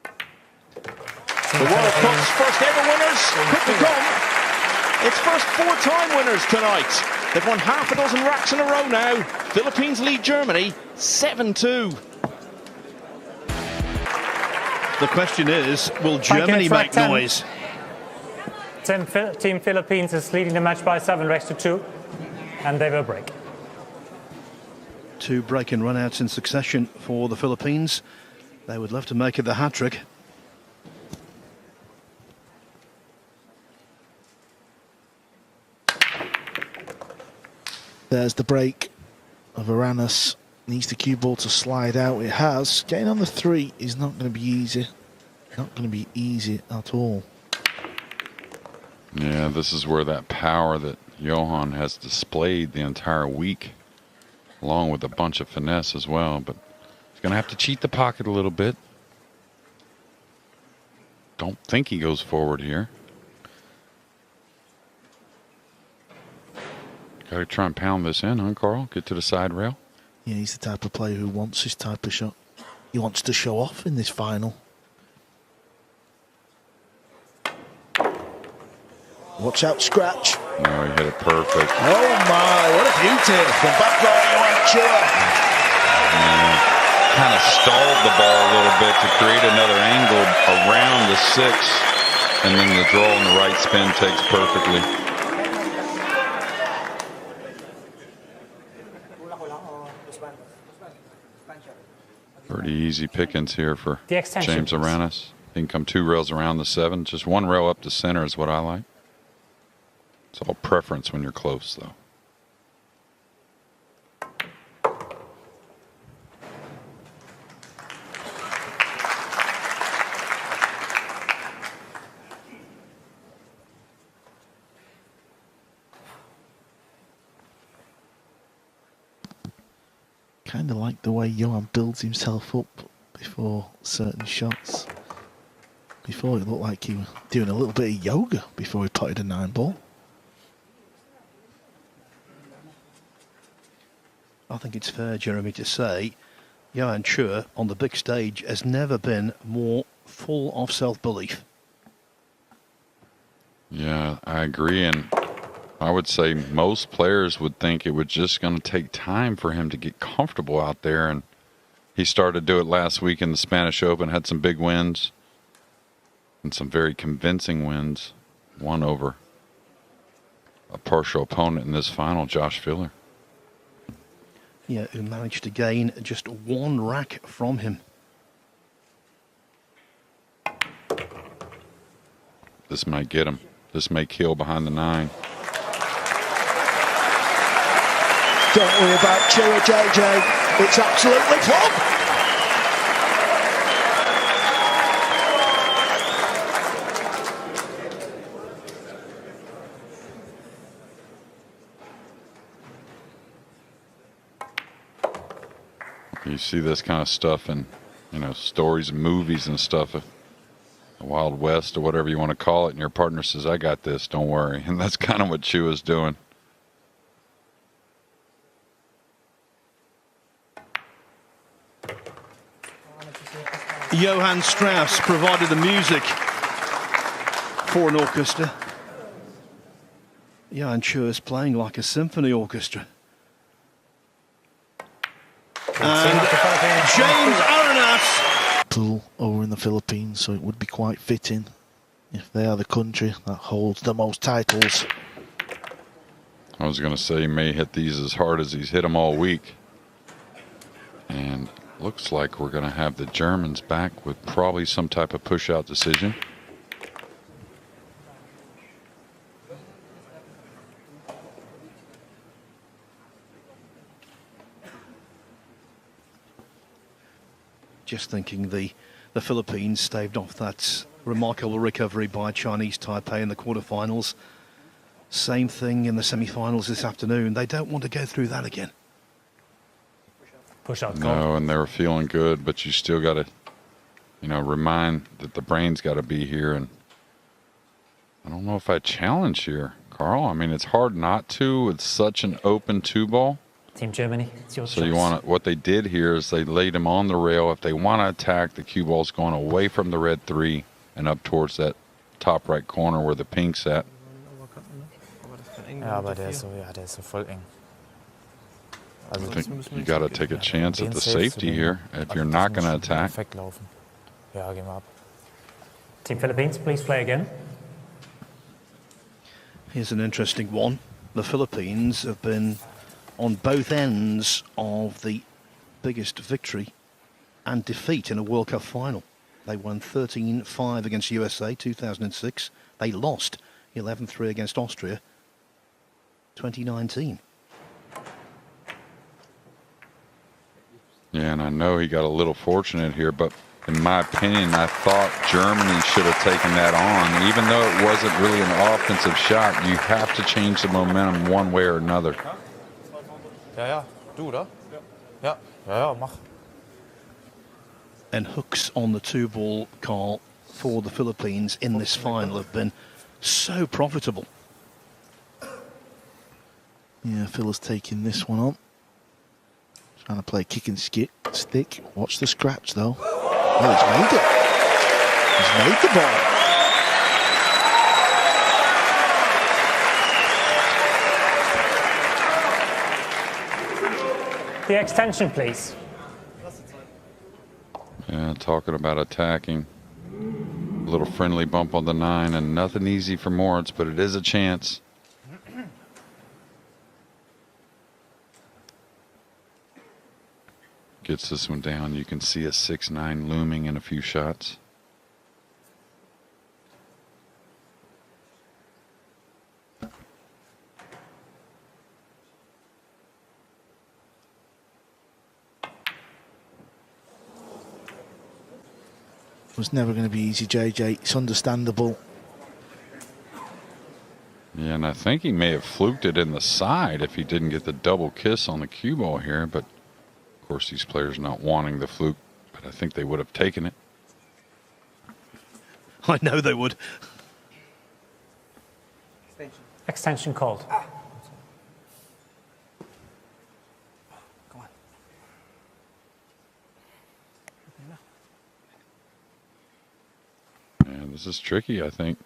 The World Cup's first ever winners could become its first 4-time winners tonight. They've won half a dozen racks in a row now. Philippines lead Germany 7-2. The question is, will Germany make noise? Team Philippines is leading the match by 7 racks to 2, and they will break. 2 break-in run-outs in succession for the Philippines. They would love to make it the hat-trick. There's the break of Aranas. Needs the cue ball to slide out. It has. Getting on the 3 is not going to be easy. Not going to be easy at all. Yeah, this is where that power that Johann has displayed the entire week, along with a bunch of finesse as well, but he's going to have to cheat the pocket a little bit. Don't think he goes forward here. Got to try and pound this in, huh, Carl? Get to the side rail. Yeah, he's the type of player who wants this type of shot. He wants to show off in this final. Watch out, scratch. No, he hit it perfect. Oh my, what a beauty from back row Johann Chua. Kind of stalled the ball a little bit to create another angle around the 6, and then the draw and the right spin takes perfectly. Pretty easy pickings here for James Aranas. He can come 2 rails around the 7. Just 1 rail up the center is what I like. It's all preference when you're close, though. Kind of like the way Johann builds himself up before certain shots. Before it looked like he was doing a little bit of yoga before he potted a 9-ball. I think it's fair, Jeremy, to say Johann Chua on the big stage has never been more full of self-belief. Yeah, I agree, and I would say most players would think it was just going to take time for him to get comfortable out there, and he started to do it last week in the Spanish Open, had some big wins and some very convincing wins, one over a partial opponent in this final, Josh Filler. Yeah, who managed to gain just 1 rack from him. This might get him. This may kill behind the 9. Don't worry about Chua, JJ. It's absolutely flop. You see this kind of stuff in, stories and movies and stuff, the Wild West or whatever you want to call it, and your partner says, I got this, don't worry. And that's kind of what Chua's doing. Johann Strauss provided the music for an orchestra. Johann Chua is playing like a symphony orchestra. And James Aranas. Pool over in the Philippines, so it would be quite fitting if they are the country that holds the most titles. I was going to say he may hit these as hard as he's hit them all week. And looks like we're going to have the Germans back with probably some type of push-out decision. Just thinking the Philippines staved off that remarkable recovery by Chinese Taipei in the quarterfinals. Same thing in the semi-finals this afternoon. They don't want to go through that again. Push out. No, and they were feeling good, but you still got to, remind that the brain's got to be here, and I don't know if I challenge here, Carl. I mean, it's hard not to. It's such an open 2-ball. Team Germany, it's your So choice. you want to, what they did here is they laid him on the rail. If they want to attack, the cue ball's going away from the red 3 and up towards that top right corner where the pink's at. Ja, aber der ist so voll eng. I think you got to take a chance at the safety here if you're not going to attack. Perfekt laufen. Ja, gehen wir ab. Team Philippines, please play again. Here's an interesting one. The Philippines have been on both ends of the biggest victory and defeat in a World Cup final. They won 13-5 against USA 2006. They lost 11-3 against Austria 2019. Yeah, and I know he got a little fortunate here, but in my opinion, I thought Germany should have taken that on. Even though it wasn't really an offensive shot, you have to change the momentum one way or another. Ja, du, oder? Ja, mach. And hooks on the 2-ball, Carl, for the Philippines in this final have been so profitable. Yeah, Phil is taking this one on. Trying to play kick and stick. Watch the scratch, though. Oh, he's made it. He's made the ball. The extension, please. Yeah, talking about attacking. A little friendly bump on the 9 and nothing easy for Moritz, but it is a chance. Gets this one down. You can see a 6-9 looming in a few shots. It was never going to be easy, JJ. It's understandable. Yeah, and I think he may have fluked it in the side if he didn't get the double kiss on the cue ball here, but of course these players not wanting the fluke, but I think they would have taken it. I know they would. Extension called. Come on. Yeah, this is tricky, I think.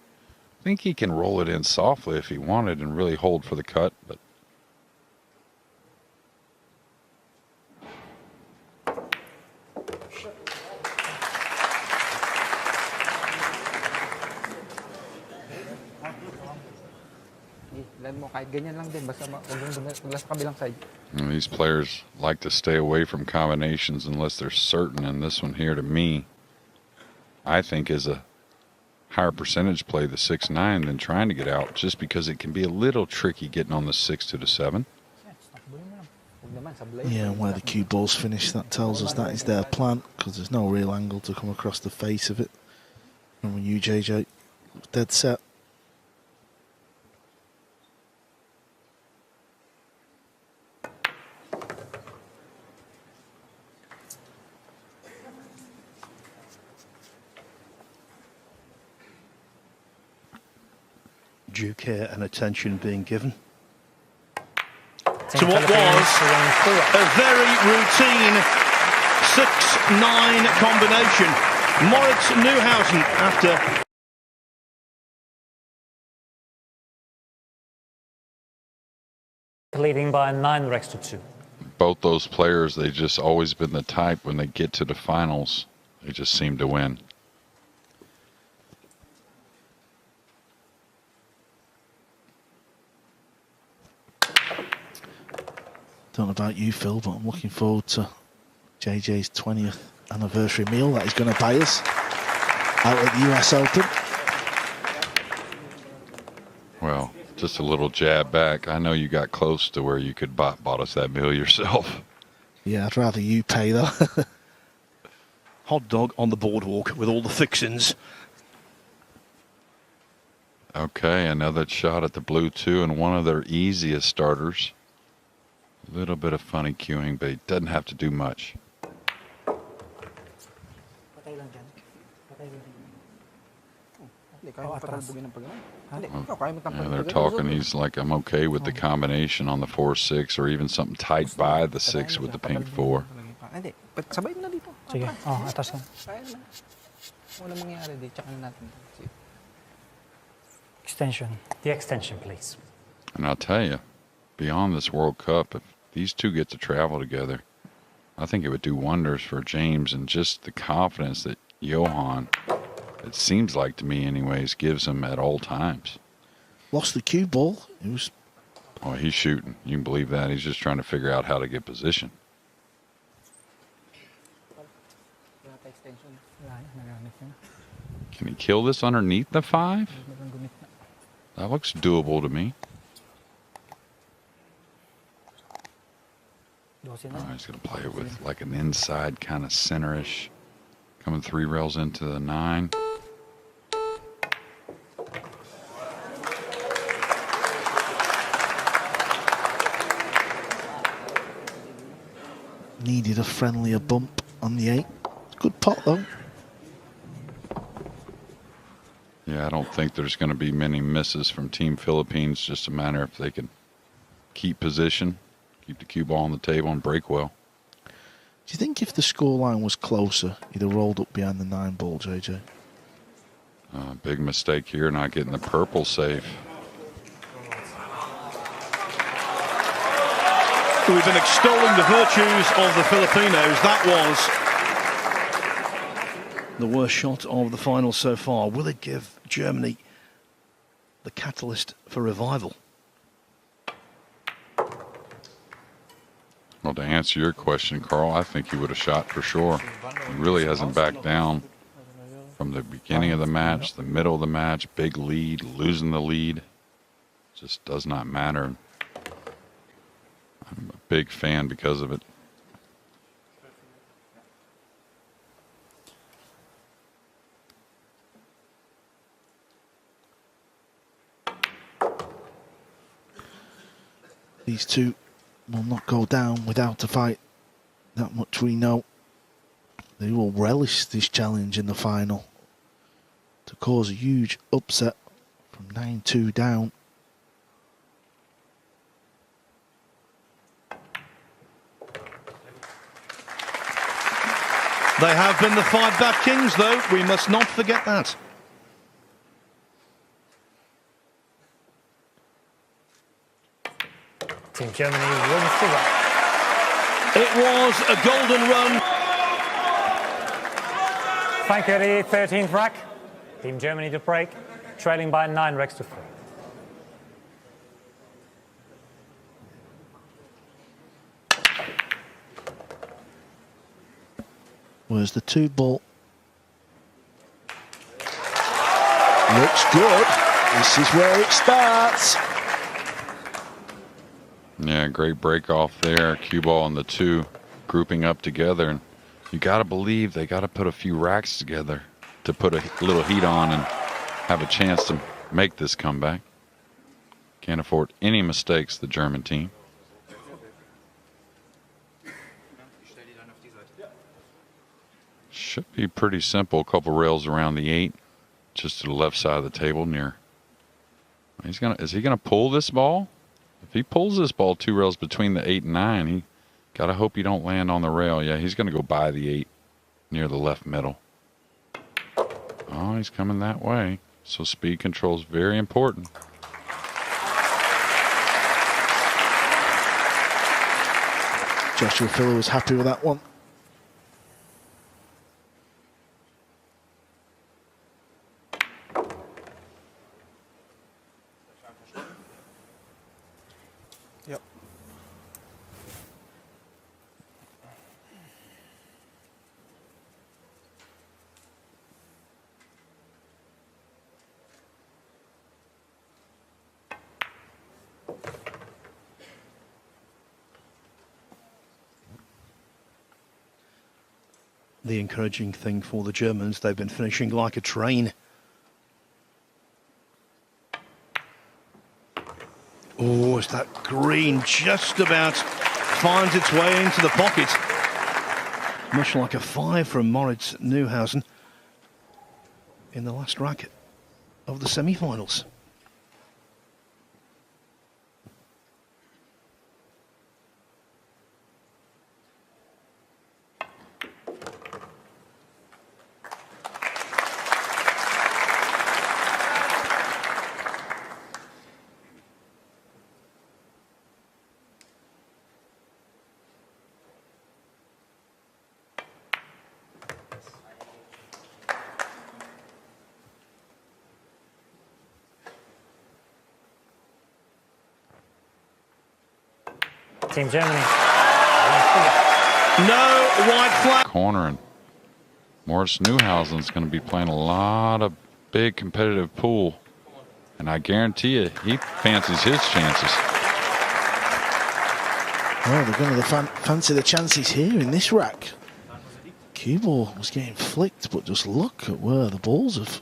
I think he can roll it in softly if he wanted and really hold for the cut, but Ilan mo kahit ganyan lang din basta wag sa kabilang side. and these players like to stay away from combinations unless they're certain, and this one here to me, I think is a higher percentage play, the 6-9, than trying to get out, just because it can be a little tricky getting on the 6 to the 7. Yeah, and where the cue ball's finished, that tells us that is their plan, because there's no real angle to come across the face of it. And when you, JJ, dead set. Due care and attention being given. Team So what Philippines was win 4. a very routine 6-9 combination. Moritz Neuhausen after Leading by 9 racks to 2. Both those players, they've just always been the type when they get to the finals, they just seem to win. Don't know about you, Phil, but I'm looking forward to JJ's 20th anniversary meal that he's going to buy us out at the US Open. Well, just a little jab back. I know you got close to where you could bought us that meal yourself. Yeah, I'd rather you pay, though. hot dog on the boardwalk with all the fixings. Okay, another shot at the blue 2 and one of their easiest starters. A little bit of funny cueing, but he doesn't have to do much. Hindi, kaya mo patalbogin ng pagano'n. Hindi, Oh. ikaw, kaya mo Yeah, tampal they're ng talking. pagano'n. He's like, I'm okay with the combination on the 4-6 or even something tight by the 6 with the pink 4. Hindi, sabay mo na dito. Sige. Oh, atas ka. Kaya naman. Wala mangyayari dito, tsaka na natin. Extension. The extension, please. And I'll tell you, beyond this World Cup, if these two get to travel together, I think it would do wonders for James and just the confidence that Johann, it seems like to me anyways, gives him at all times. Lost the cue ball. It was. Oh, he's shooting. You can believe that. He's just trying to figure out how to get position. Can he kill this underneath the 5? That looks doable to me. Oh, he's going to play it with like an inside kind of center-ish. Coming 3 rails into the 9. Needed a friendlier bump on the 8. Good pot though. Yeah, I don't think there's going to be many misses from Team Philippines. Just a matter if they can keep position, keep the cue ball on the table, and break well. Do you think if the scoreline was closer, he'd have rolled up behind the 9 ball, JJ? Big mistake here, not getting the purple safe. We've been extolling the virtues of the Filipinos. That was the worst shot of the final so far. Will it give Germany the catalyst for revival? Well, to answer your question, Carl, I think he would have shot for sure. He really hasn't backed down from the beginning of the match, the middle of the match, big lead, losing the lead. Just does not matter. I'm a big fan because of it. These two will not go down without a fight. That much we know. They will relish this challenge in the final to cause a huge upset from 9-2 down. They have been the 5-back kings, though. We must not forget that. Team Germany wins the rack. It was a golden run. Thank you, the 13th rack. Team Germany to break, trailing by 9 racks to 3. Where's the 2 ball? Looks good. This is where it starts. Yeah, great break off there. Cue ball and the 2 grouping up together. And you got to believe they got to put a few racks together to put a little heat on and have a chance to make this comeback. Can't afford any mistakes, the German team. Should be pretty simple. A couple rails around the 8, just to the left side of the table near. Is he gonna pull this ball? If he pulls this ball 2 rails between the 8 and 9, he gotta hope he don't land on the rail. Yeah, he's gonna go by the 8 near the left middle. Oh, he's coming that way. So speed control is very important. Joshua Filler was happy with that one. Yep. The encouraging thing for the Germans, they've been finishing like a train. Oh, as that green just about finds its way into the pocket. Much like a 5 from Moritz Neuhausen in the last racket. of the semi-finals. Team Germany. No white flag. Corner, and Moritz Neuhausen is going to be playing a lot of big competitive pool, and I guarantee you he fancies his chances. Well, they're going to fancy the chances here in this rack. Cue ball was getting flicked, but just look at where the balls have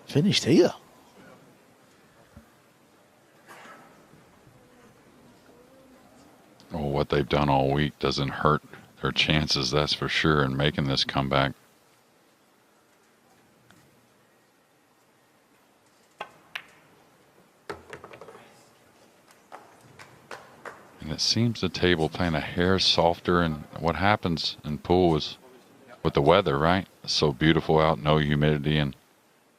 finished here. Well, what they've done all week doesn't hurt their chances, that's for sure, in making this comeback. And it seems the table playing a hair softer, and what happens in pool is with the weather, right? It's so beautiful out, no humidity, and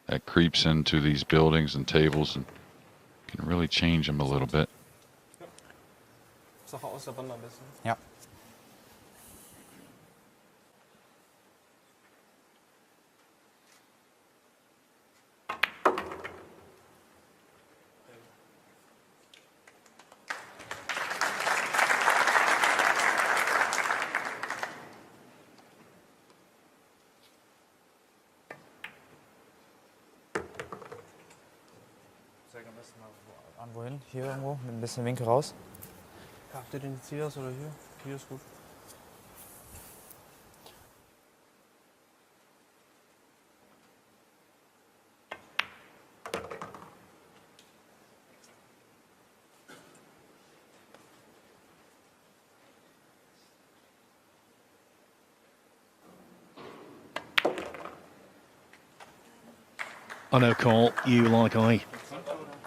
that creeps into these buildings and tables and can really change them a little bit. Sache aus der Bande am besten. Ja. Wohin? Hier irgendwo? Mit ein bisschen Winkel raus? Habt ihr den jetzt hier oder hier? Hier ist gut. I know, Carl, you, like I,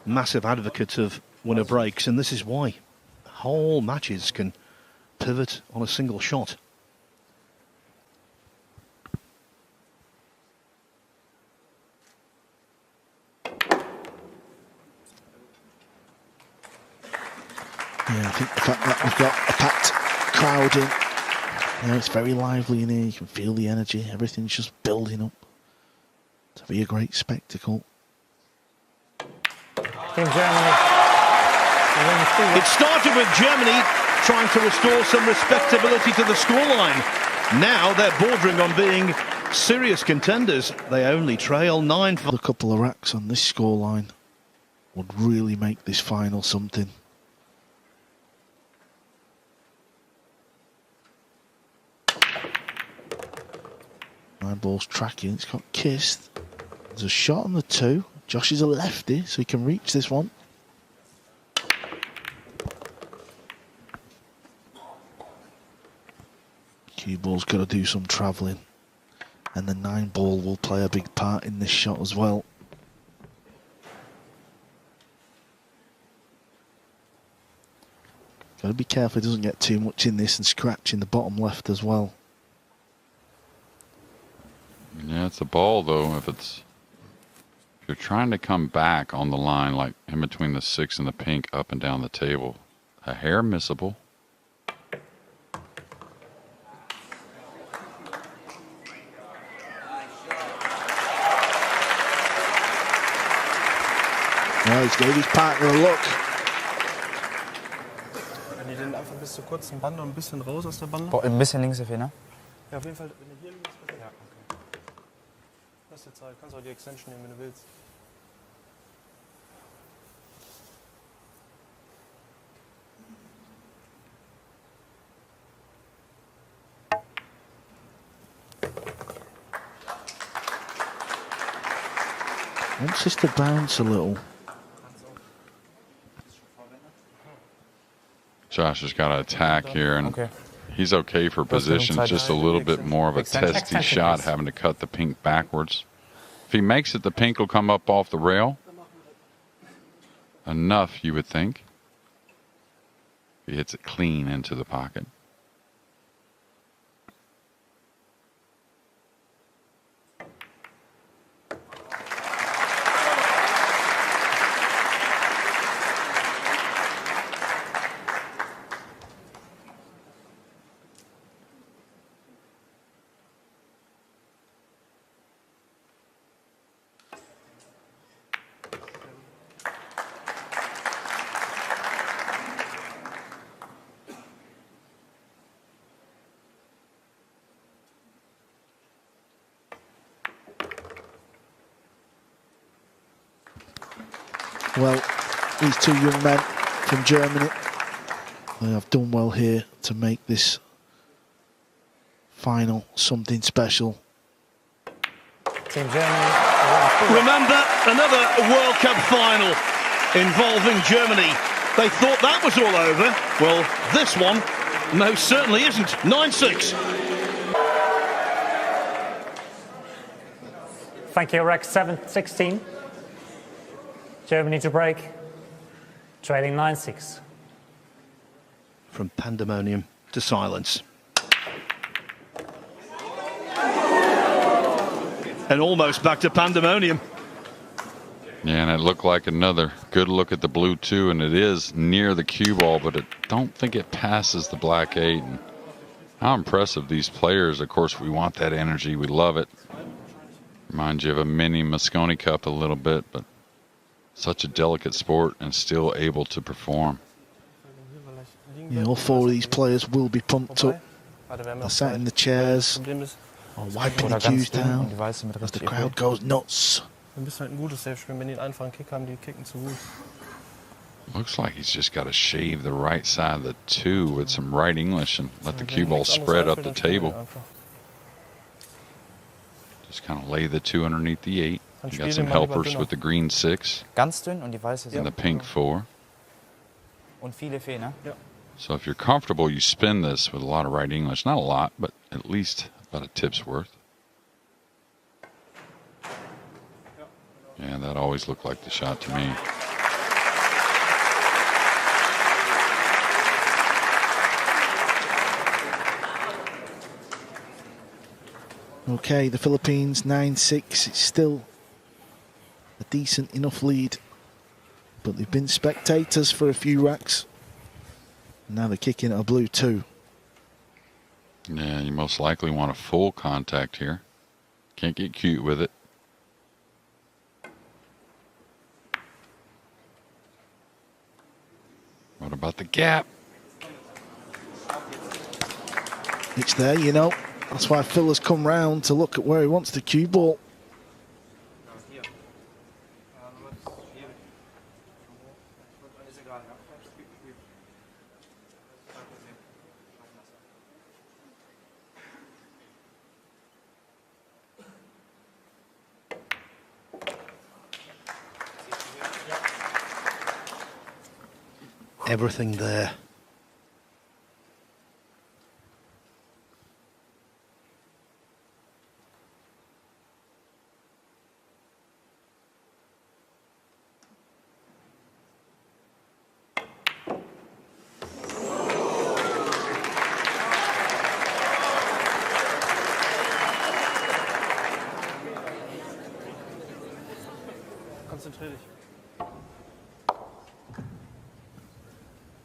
massive advocate of winner breaks, and this is why. Whole matches can pivot on a single shot. Yeah, I think the fact that we've got a packed crowd in, you know, it's very lively in here. You can feel the energy. Everything's just building up to be a great spectacle. Team Germany. It started with Germany trying to restore some respectability to the scoreline. Now they're bordering on being serious contenders. They only trail 9 for... A couple of racks on this scoreline would really make this final something. Nine ball's tracking, it's got kissed. There's a shot on the 2. Josh is a lefty, so he can reach this one. Cue ball's got to do some travelling. And the 9 ball will play a big part in this shot as well. Got to be careful he doesn't get too much in this and scratch in the bottom left as well. Yeah, it's a ball though. If you're trying to come back on the line, like in between the 6 and the pink, up and down the table, a hair missable. Well, he's gave his partner a look. Wenn die den einfach bis zur kurzen Bande und ein bisschen raus aus der Bande. Boah, ein bisschen links, ne? Ja, auf jeden Fall, wenn du hier liegst, ja, okay. Lass dir Zeit. Kannst auch die Extension nehmen, wenn du willst. Wants this to bounce a little. Josh has got to attack here, and he's okay for position. Just a little bit more of a testy shot, having to cut the pink backwards. If he makes it, the pink will come up off the rail. Enough, you would think. He hits it clean into the pocket. Well, these two young men from Germany, they have done well here to make this final something special. Team Germany. Remember, another World Cup final involving Germany. They thought that was all over. Well, this one most certainly isn't. 9-6. Thank you, Rex. 7-16. Germany to break, trailing 9-6. From pandemonium to silence. And almost back to pandemonium. Yeah, and it looked like another good look at the blue 2, and it is near the cue ball, but I don't think it passes the black 8. And how impressive these players. Of course, we want that energy. We love it. Reminds you of a mini Mosconi Cup a little bit, but such a delicate sport and still able to perform. Yeah, all four of these players will be pumped up. They're sat in the chairs or wiping the cues down as the crowd goes nuts. Wir müssen halt ein gutes Safe spielen. Wenn die einen einfachen Kick haben, die kicken zu gut. Looks like he's just got to shave the right side of the 2 with some right English and let the cue ball spread up the table. Just kind of lay the 2 underneath the 8. You got some helpers with the green 6 Ganz dünn und die weiße and the pink 4. Und viele Fehler. So if you're comfortable, you spin this with a lot of right English. Not a lot, but at least about a tip's worth. Yeah, that always looked like the shot to me. Okay, the Philippines 9-6. It's still a decent enough lead, but they've been spectators for a few racks. Now they're kicking at a blue 2. Yeah, you most likely want a full contact here. Can't get cute with it. What about the gap? It's there, you know. That's why Phil has come round to look at where he wants the cue ball. Everything there. Konzentrier dich.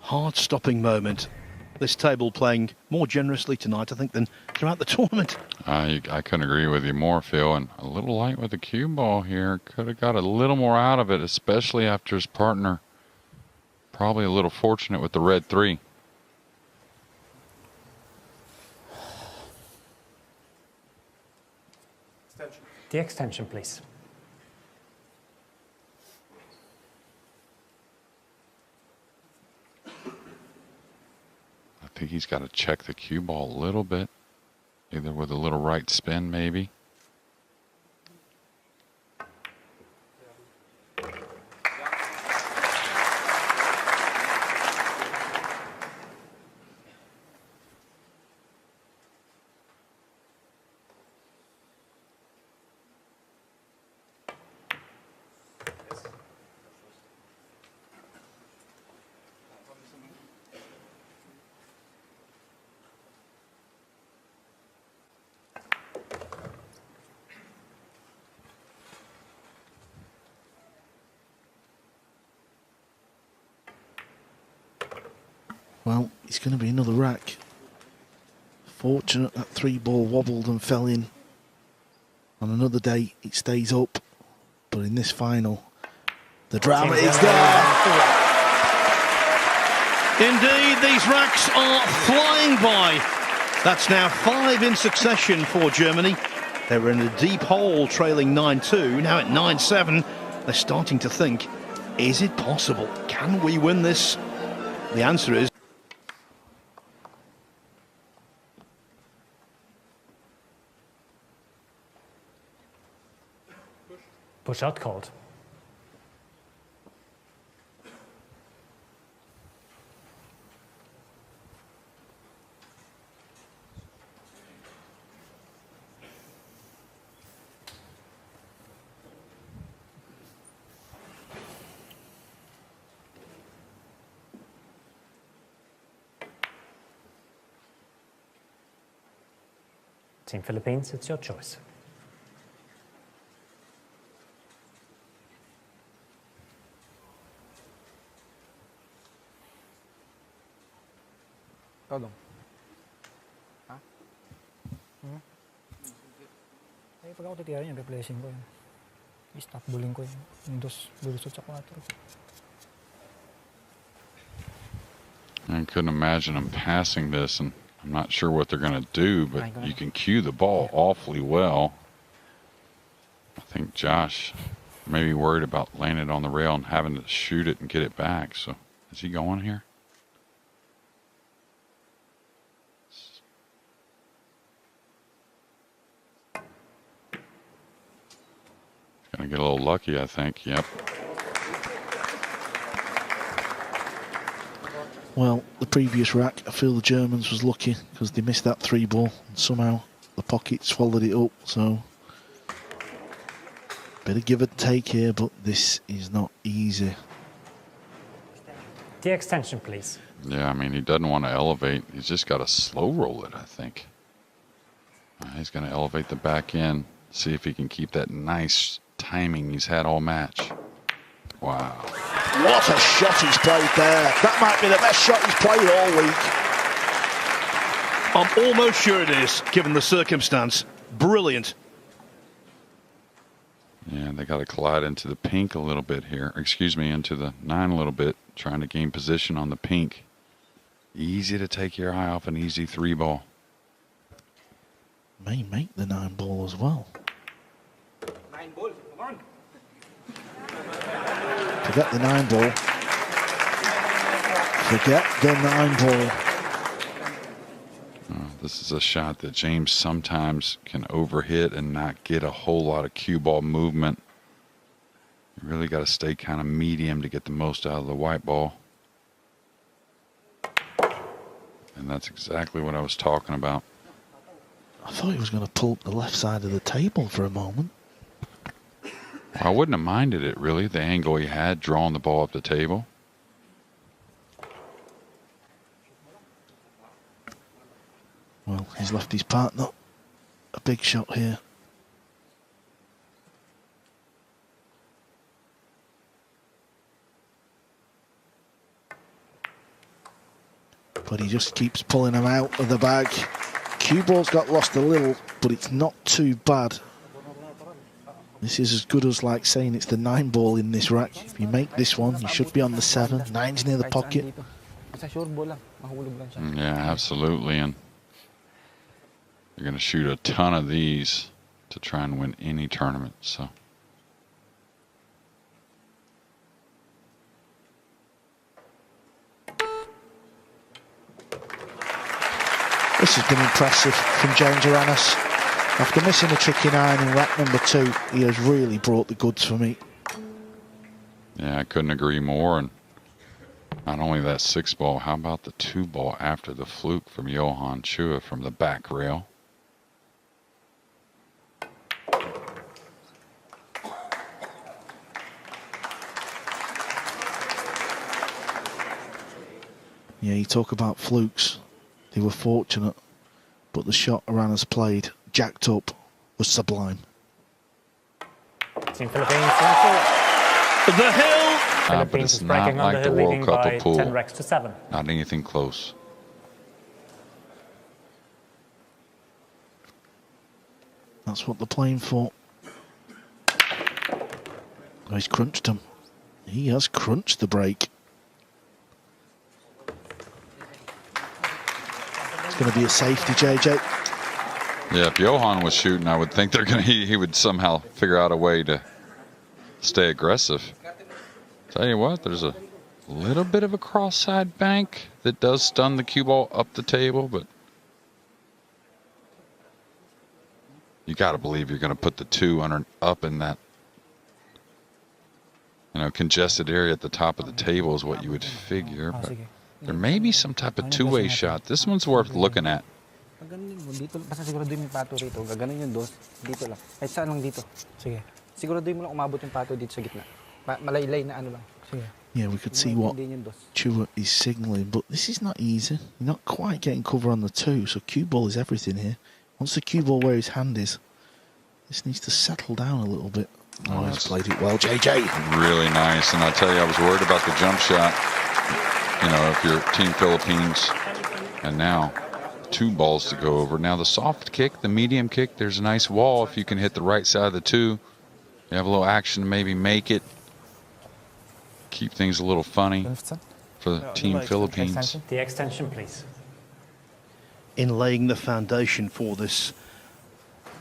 Hard stopping moment. This table playing more generously tonight, I think, than throughout the tournament. I couldn't agree with you more, Phil. And a little light with the cue ball here. Could have got a little more out of it, especially after his partner. Probably a little fortunate with the red 3. The extension, please. I think he's got to check the cue ball a little bit, either with a little right spin maybe. Well, it's going to be another rack. Fortunate that 3-ball wobbled and fell in. On another day, it stays up. But in this final, the drama is there. Indeed, these racks are flying by. That's now 5 in succession for Germany. They were in a deep hole trailing 9-2. Now at 9-7, they're starting to think, is it possible? Can we win this? The answer is... Push out called. Team Philippines, it's your choice. Ikaw dong. Ha? Eh, pag ako titira niya, replacing ko yun. I-stop bullying ko yun. Yung bulusot sa 4. I couldn't imagine them passing this, and I'm not sure what they're going to do, but you can cue the ball awfully well. I think Josh may be worried about laying it on the rail and having to shoot it and get it back. So is he going here? Going to get a little lucky, I think. Yep. Well, the previous rack, I feel the Germans was lucky because they missed that 3-ball and somehow the pocket swallowed it up. So, bit of give and take here, but this is not easy. The extension, please. Yeah, I mean, he doesn't want to elevate. He's just got to slow roll it, I think. He's going to elevate the back end, see if he can keep that nice timing he's had all match. Wow. What a shot he's played there. That might be the best shot he's played all week. I'm almost sure it is, given the circumstance. Brilliant. Yeah, they got to collide into the pink a little bit here. Excuse me, into the 9 a little bit, trying to gain position on the pink. Easy to take your eye off an easy 3-ball. May make the 9-ball as well. 9-ball, come on. Forget the 9-ball. Forget the 9-ball. This is a shot that James sometimes can overhit and not get a whole lot of cue ball movement. You really got to stay kind of medium to get the most out of the white ball. And that's exactly what I was talking about. I thought he was going to pull up the left side of the table for a moment. I wouldn't have minded it, really, the angle he had drawing the ball up the table. Well, he's left his partner a big shot here. But he just keeps pulling him out of the bag. Cue ball's got lost a little, but it's not too bad. This is as good as like saying it's the 9-ball in this rack. If you make this one, you should be on the 7. 9's near the pocket. Yeah, absolutely. And you're going to shoot a ton of these to try and win any tournament. So. This has been impressive from Johann Aranas. After missing a tricky 9 in rack number 2, he has really brought the goods for me. Yeah, I couldn't agree more. And not only that 6-ball, how about the 2-ball after the fluke from Johann Chua from the back rail? Yeah, you talk about flukes. They were fortunate, but the shot Aranas played, jacked up, was sublime. Team Philippines, The hill But Philippines it's is not breaking like the underhill, World leading Cup by of pool. 10 racks to 7. Not anything close. That's what they're playing for. Oh, he's crunched him. He has crunched the break. It's going to be a safety, JJ. Yeah, if Johann was shooting, I would think they're gonna. He would somehow figure out a way to stay aggressive. Tell you what, there's a little bit of a cross-side bank that does stun the cue ball up the table, but you got to believe you're going to put the 2 up in that, congested area at the top of the table is what you would figure. But there may be some type of two-way shot. This one's worth looking at. Gaganin mo dito, basta siguraduhin mo yung pato rito. Gaganin yung dos, dito lang. Kahit saan lang dito. Sige. Siguraduhin mo lang umabot yung pato dito sa gitna. Malaylay na ano lang. Sige. Yeah, we could see what Chua is signalling, but this is not easy. You're not quite getting cover on the 2, so cue ball is everything here. Once the cue ball where his hand is, this needs to settle down a little bit. Oh, he's played it well, JJ. Really nice, and I tell you, I was worried about the jump shot. If you're Team Philippines, and now 2 balls to go over. Now the soft kick, the medium kick, there's a nice wall. If you can hit the right side of the 2, you have a little action to maybe make it. Keep things a little funny for Team Philippines. The extension, please. In laying the foundation for this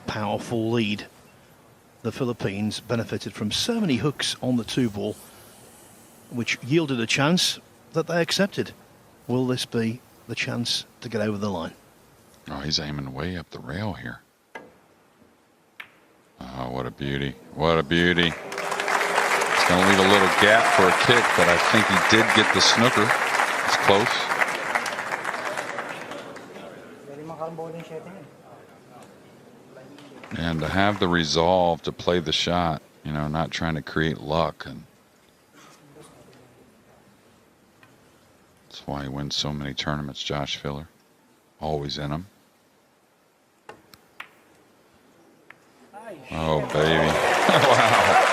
powerful lead, the Philippines benefited from so many hooks on the 2 ball, which yielded a chance that they accepted. Will this be the chance to get over the line? Oh, he's aiming way up the rail here. Oh, what a beauty. What a beauty. It's going to leave a little gap for a kick, but I think he did get the snooker. It's close. And to have the resolve to play the shot, not trying to create luck. And that's why he wins so many tournaments, Josh Filler. Always in them. Oh, baby. Wow.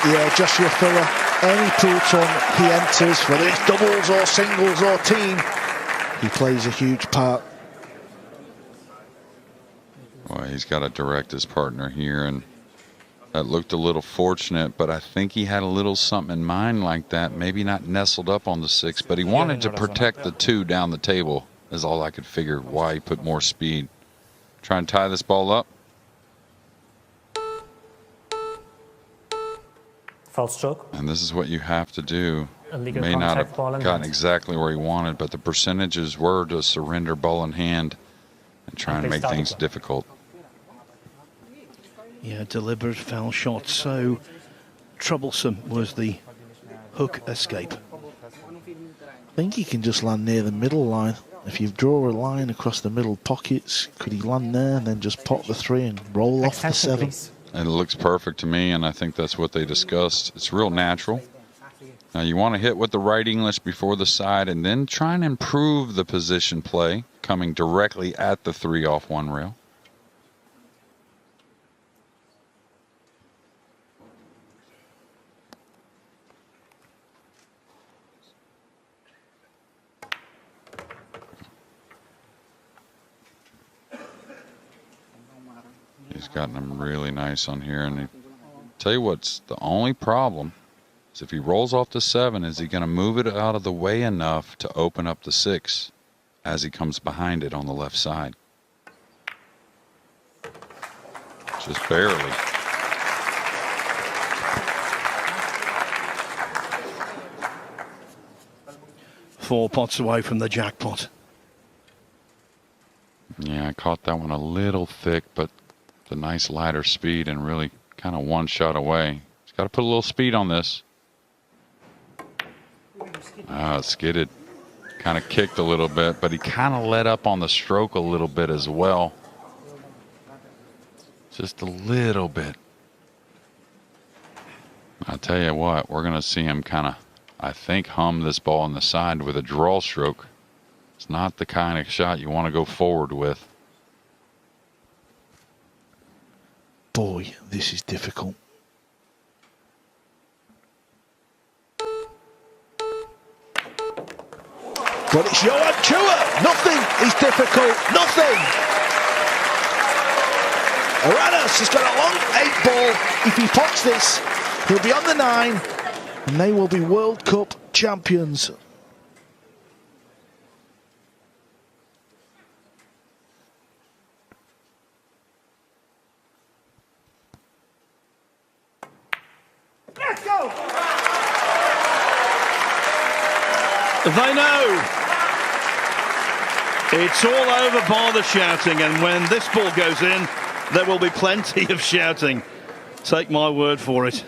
Yeah, Joshua Filler, any pool tournament he enters, whether it's doubles or singles or team, he plays a huge part. Well, he's got to direct his partner here, and that looked a little fortunate, but I think he had a little something in mind like that. Maybe not nestled up on the 6, but he wanted to protect the 2 down the table, is all I could figure why he put more speed. Try and tie this ball up. False stroke. And this is what you have to do. Illegal May not have ball in gotten hand. exactly where he wanted, but the percentages were to surrender ball in hand and try and make things difficult. Yeah, deliberate foul shot. So troublesome was the hook escape. I think he can just land near the middle line. If you draw a line across the middle pockets, could he land there and then just pot the 3 and roll off the 7? And it looks perfect to me, and I think that's what they discussed. It's real natural. Now you want to hit with the right English before the side and then try and improve the position play, coming directly at the 3 off 1 rail. He's gotten them really nice on here, and tell you what's the only problem is if he rolls off the 7, is he going to move it out of the way enough to open up the 6 as he comes behind it on the left side? Just barely. Four pots away from the jackpot. Yeah, I caught that one a little thick, but the nice lighter speed and really kind of one shot away. He's got to put a little speed on this. Skidded. Kind of kicked a little bit, but he kind of let up on the stroke a little bit as well. Just a little bit. I'll tell you what, we're going to see him kind of, I think, hum this ball on the side with a draw stroke. It's not the kind of shot you want to go forward with. Boy, this is difficult. But it's Johann Chua. Nothing is difficult. Nothing. Aranas has got a long 8 ball. If he pots this, he'll be on the 9, and they will be World Cup champions. Let's go! They know it's all over bar the shouting, and when this ball goes in, there will be plenty of shouting. Take my word for it.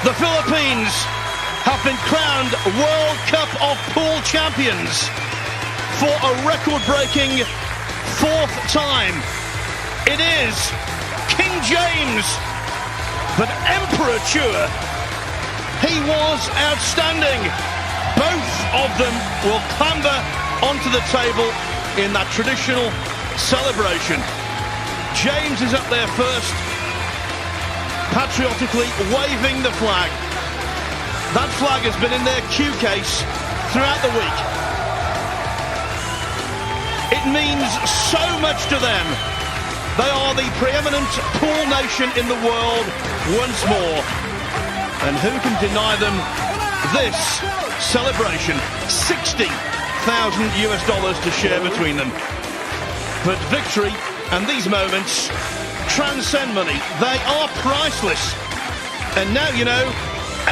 The Philippines have been crowned World Cup of Pool champions for a record-breaking 4th time. It is King James, but Emperor Chua, he was outstanding. Both of them will clamber onto the table in that traditional celebration. James is up there first, patriotically waving the flag. That flag has been in their cue case throughout the week. It means so much to them. They are the preeminent pool nation in the world once more. And who can deny them this celebration? $60,000 to share between them. But victory and these moments transcend money. They are priceless. And now, you know,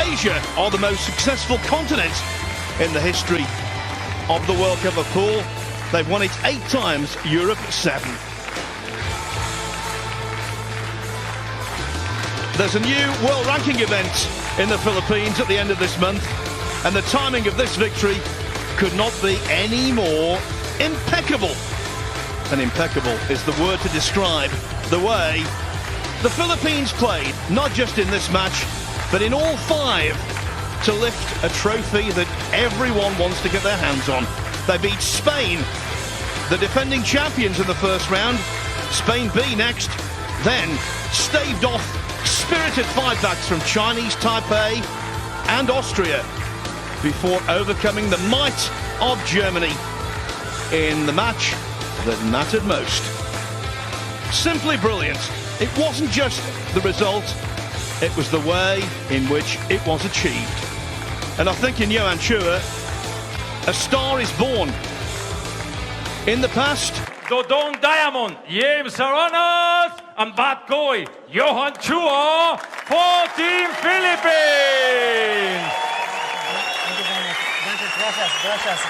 Asia are the most successful continent in the history of the World Cup of Pool. They've won it 8 times, Europe 7. There's a new world ranking event in the Philippines at the end of this month, and the timing of this victory could not be any more impeccable. And impeccable is the word to describe the way the Philippines played, not just in this match, but in all 5, to lift a trophy that everyone wants to get their hands on. They beat Spain, the defending champions in the first round, Spain B next, then staved off spirited fightbacks from Chinese Taipei and Austria before overcoming the might of Germany in the match that mattered most. Simply brilliant. It wasn't just the result, it was the way in which it was achieved. And I think in Johann Chua, a star is born. In the past, Dodong Diamond, James Aranas, and Bat Koi, Johann Chua for Team Philippines. Thank you very much. Gracias.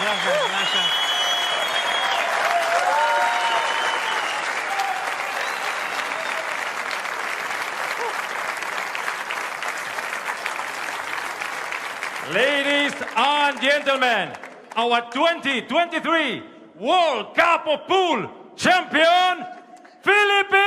Ladies and gentlemen, our 2023 World Cup of Pool champion, Philippines!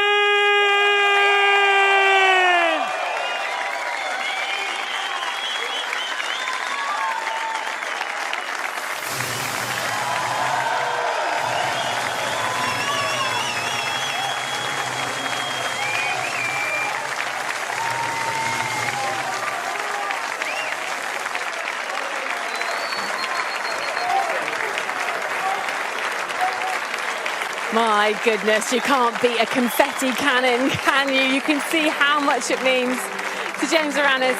My goodness, you can't beat a confetti cannon, can you? You can see how much it means to James Aranas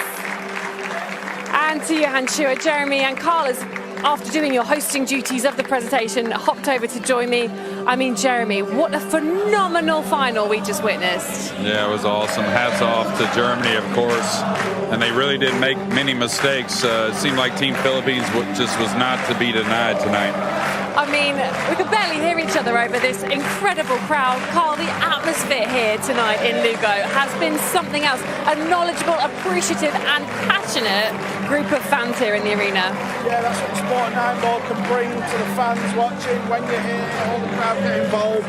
and to Johann Chua. Jeremy and Carl, after doing your hosting duties of the presentation, hopped over to join me. I mean, Jeremy, what a phenomenal final we just witnessed. Yeah, it was awesome. Hats off to Germany, of course. And they really didn't make many mistakes. It seemed like Team Philippines just was not to be denied tonight. I mean, we could barely hear each other over this incredible crowd. Carl, the atmosphere here tonight in Lugo has been something else. A knowledgeable, appreciative and passionate group of fans here in the arena. Yeah, that's what Sport 9 Ball can bring to the fans watching. When you're here, all the crowd get involved.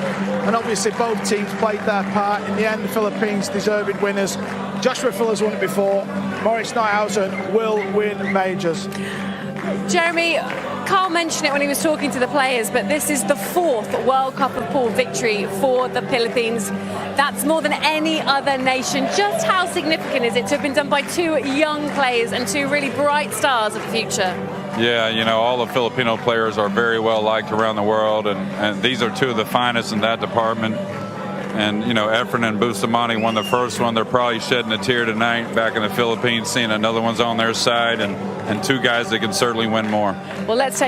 And obviously both teams played their part. In the end, the Philippines deserved winners. Joshua Fuller's won it before. Moritz Neuhausen will win majors. Jeremy, Carl mentioned it when he was talking to the players, but this is the 4th World Cup of Pool victory for the Philippines. That's more than any other nation. Just how significant is it to have been done by 2 young players and 2 really bright stars of the future? Yeah, you know, all the Filipino players are very well liked around the world, and these are 2 of the finest in that department. And, you know, Efren and Bustamante won the first one. They're probably shedding a tear tonight back in the Philippines, seeing another one's on their side, and 2 guys that can certainly win more. Well, let's take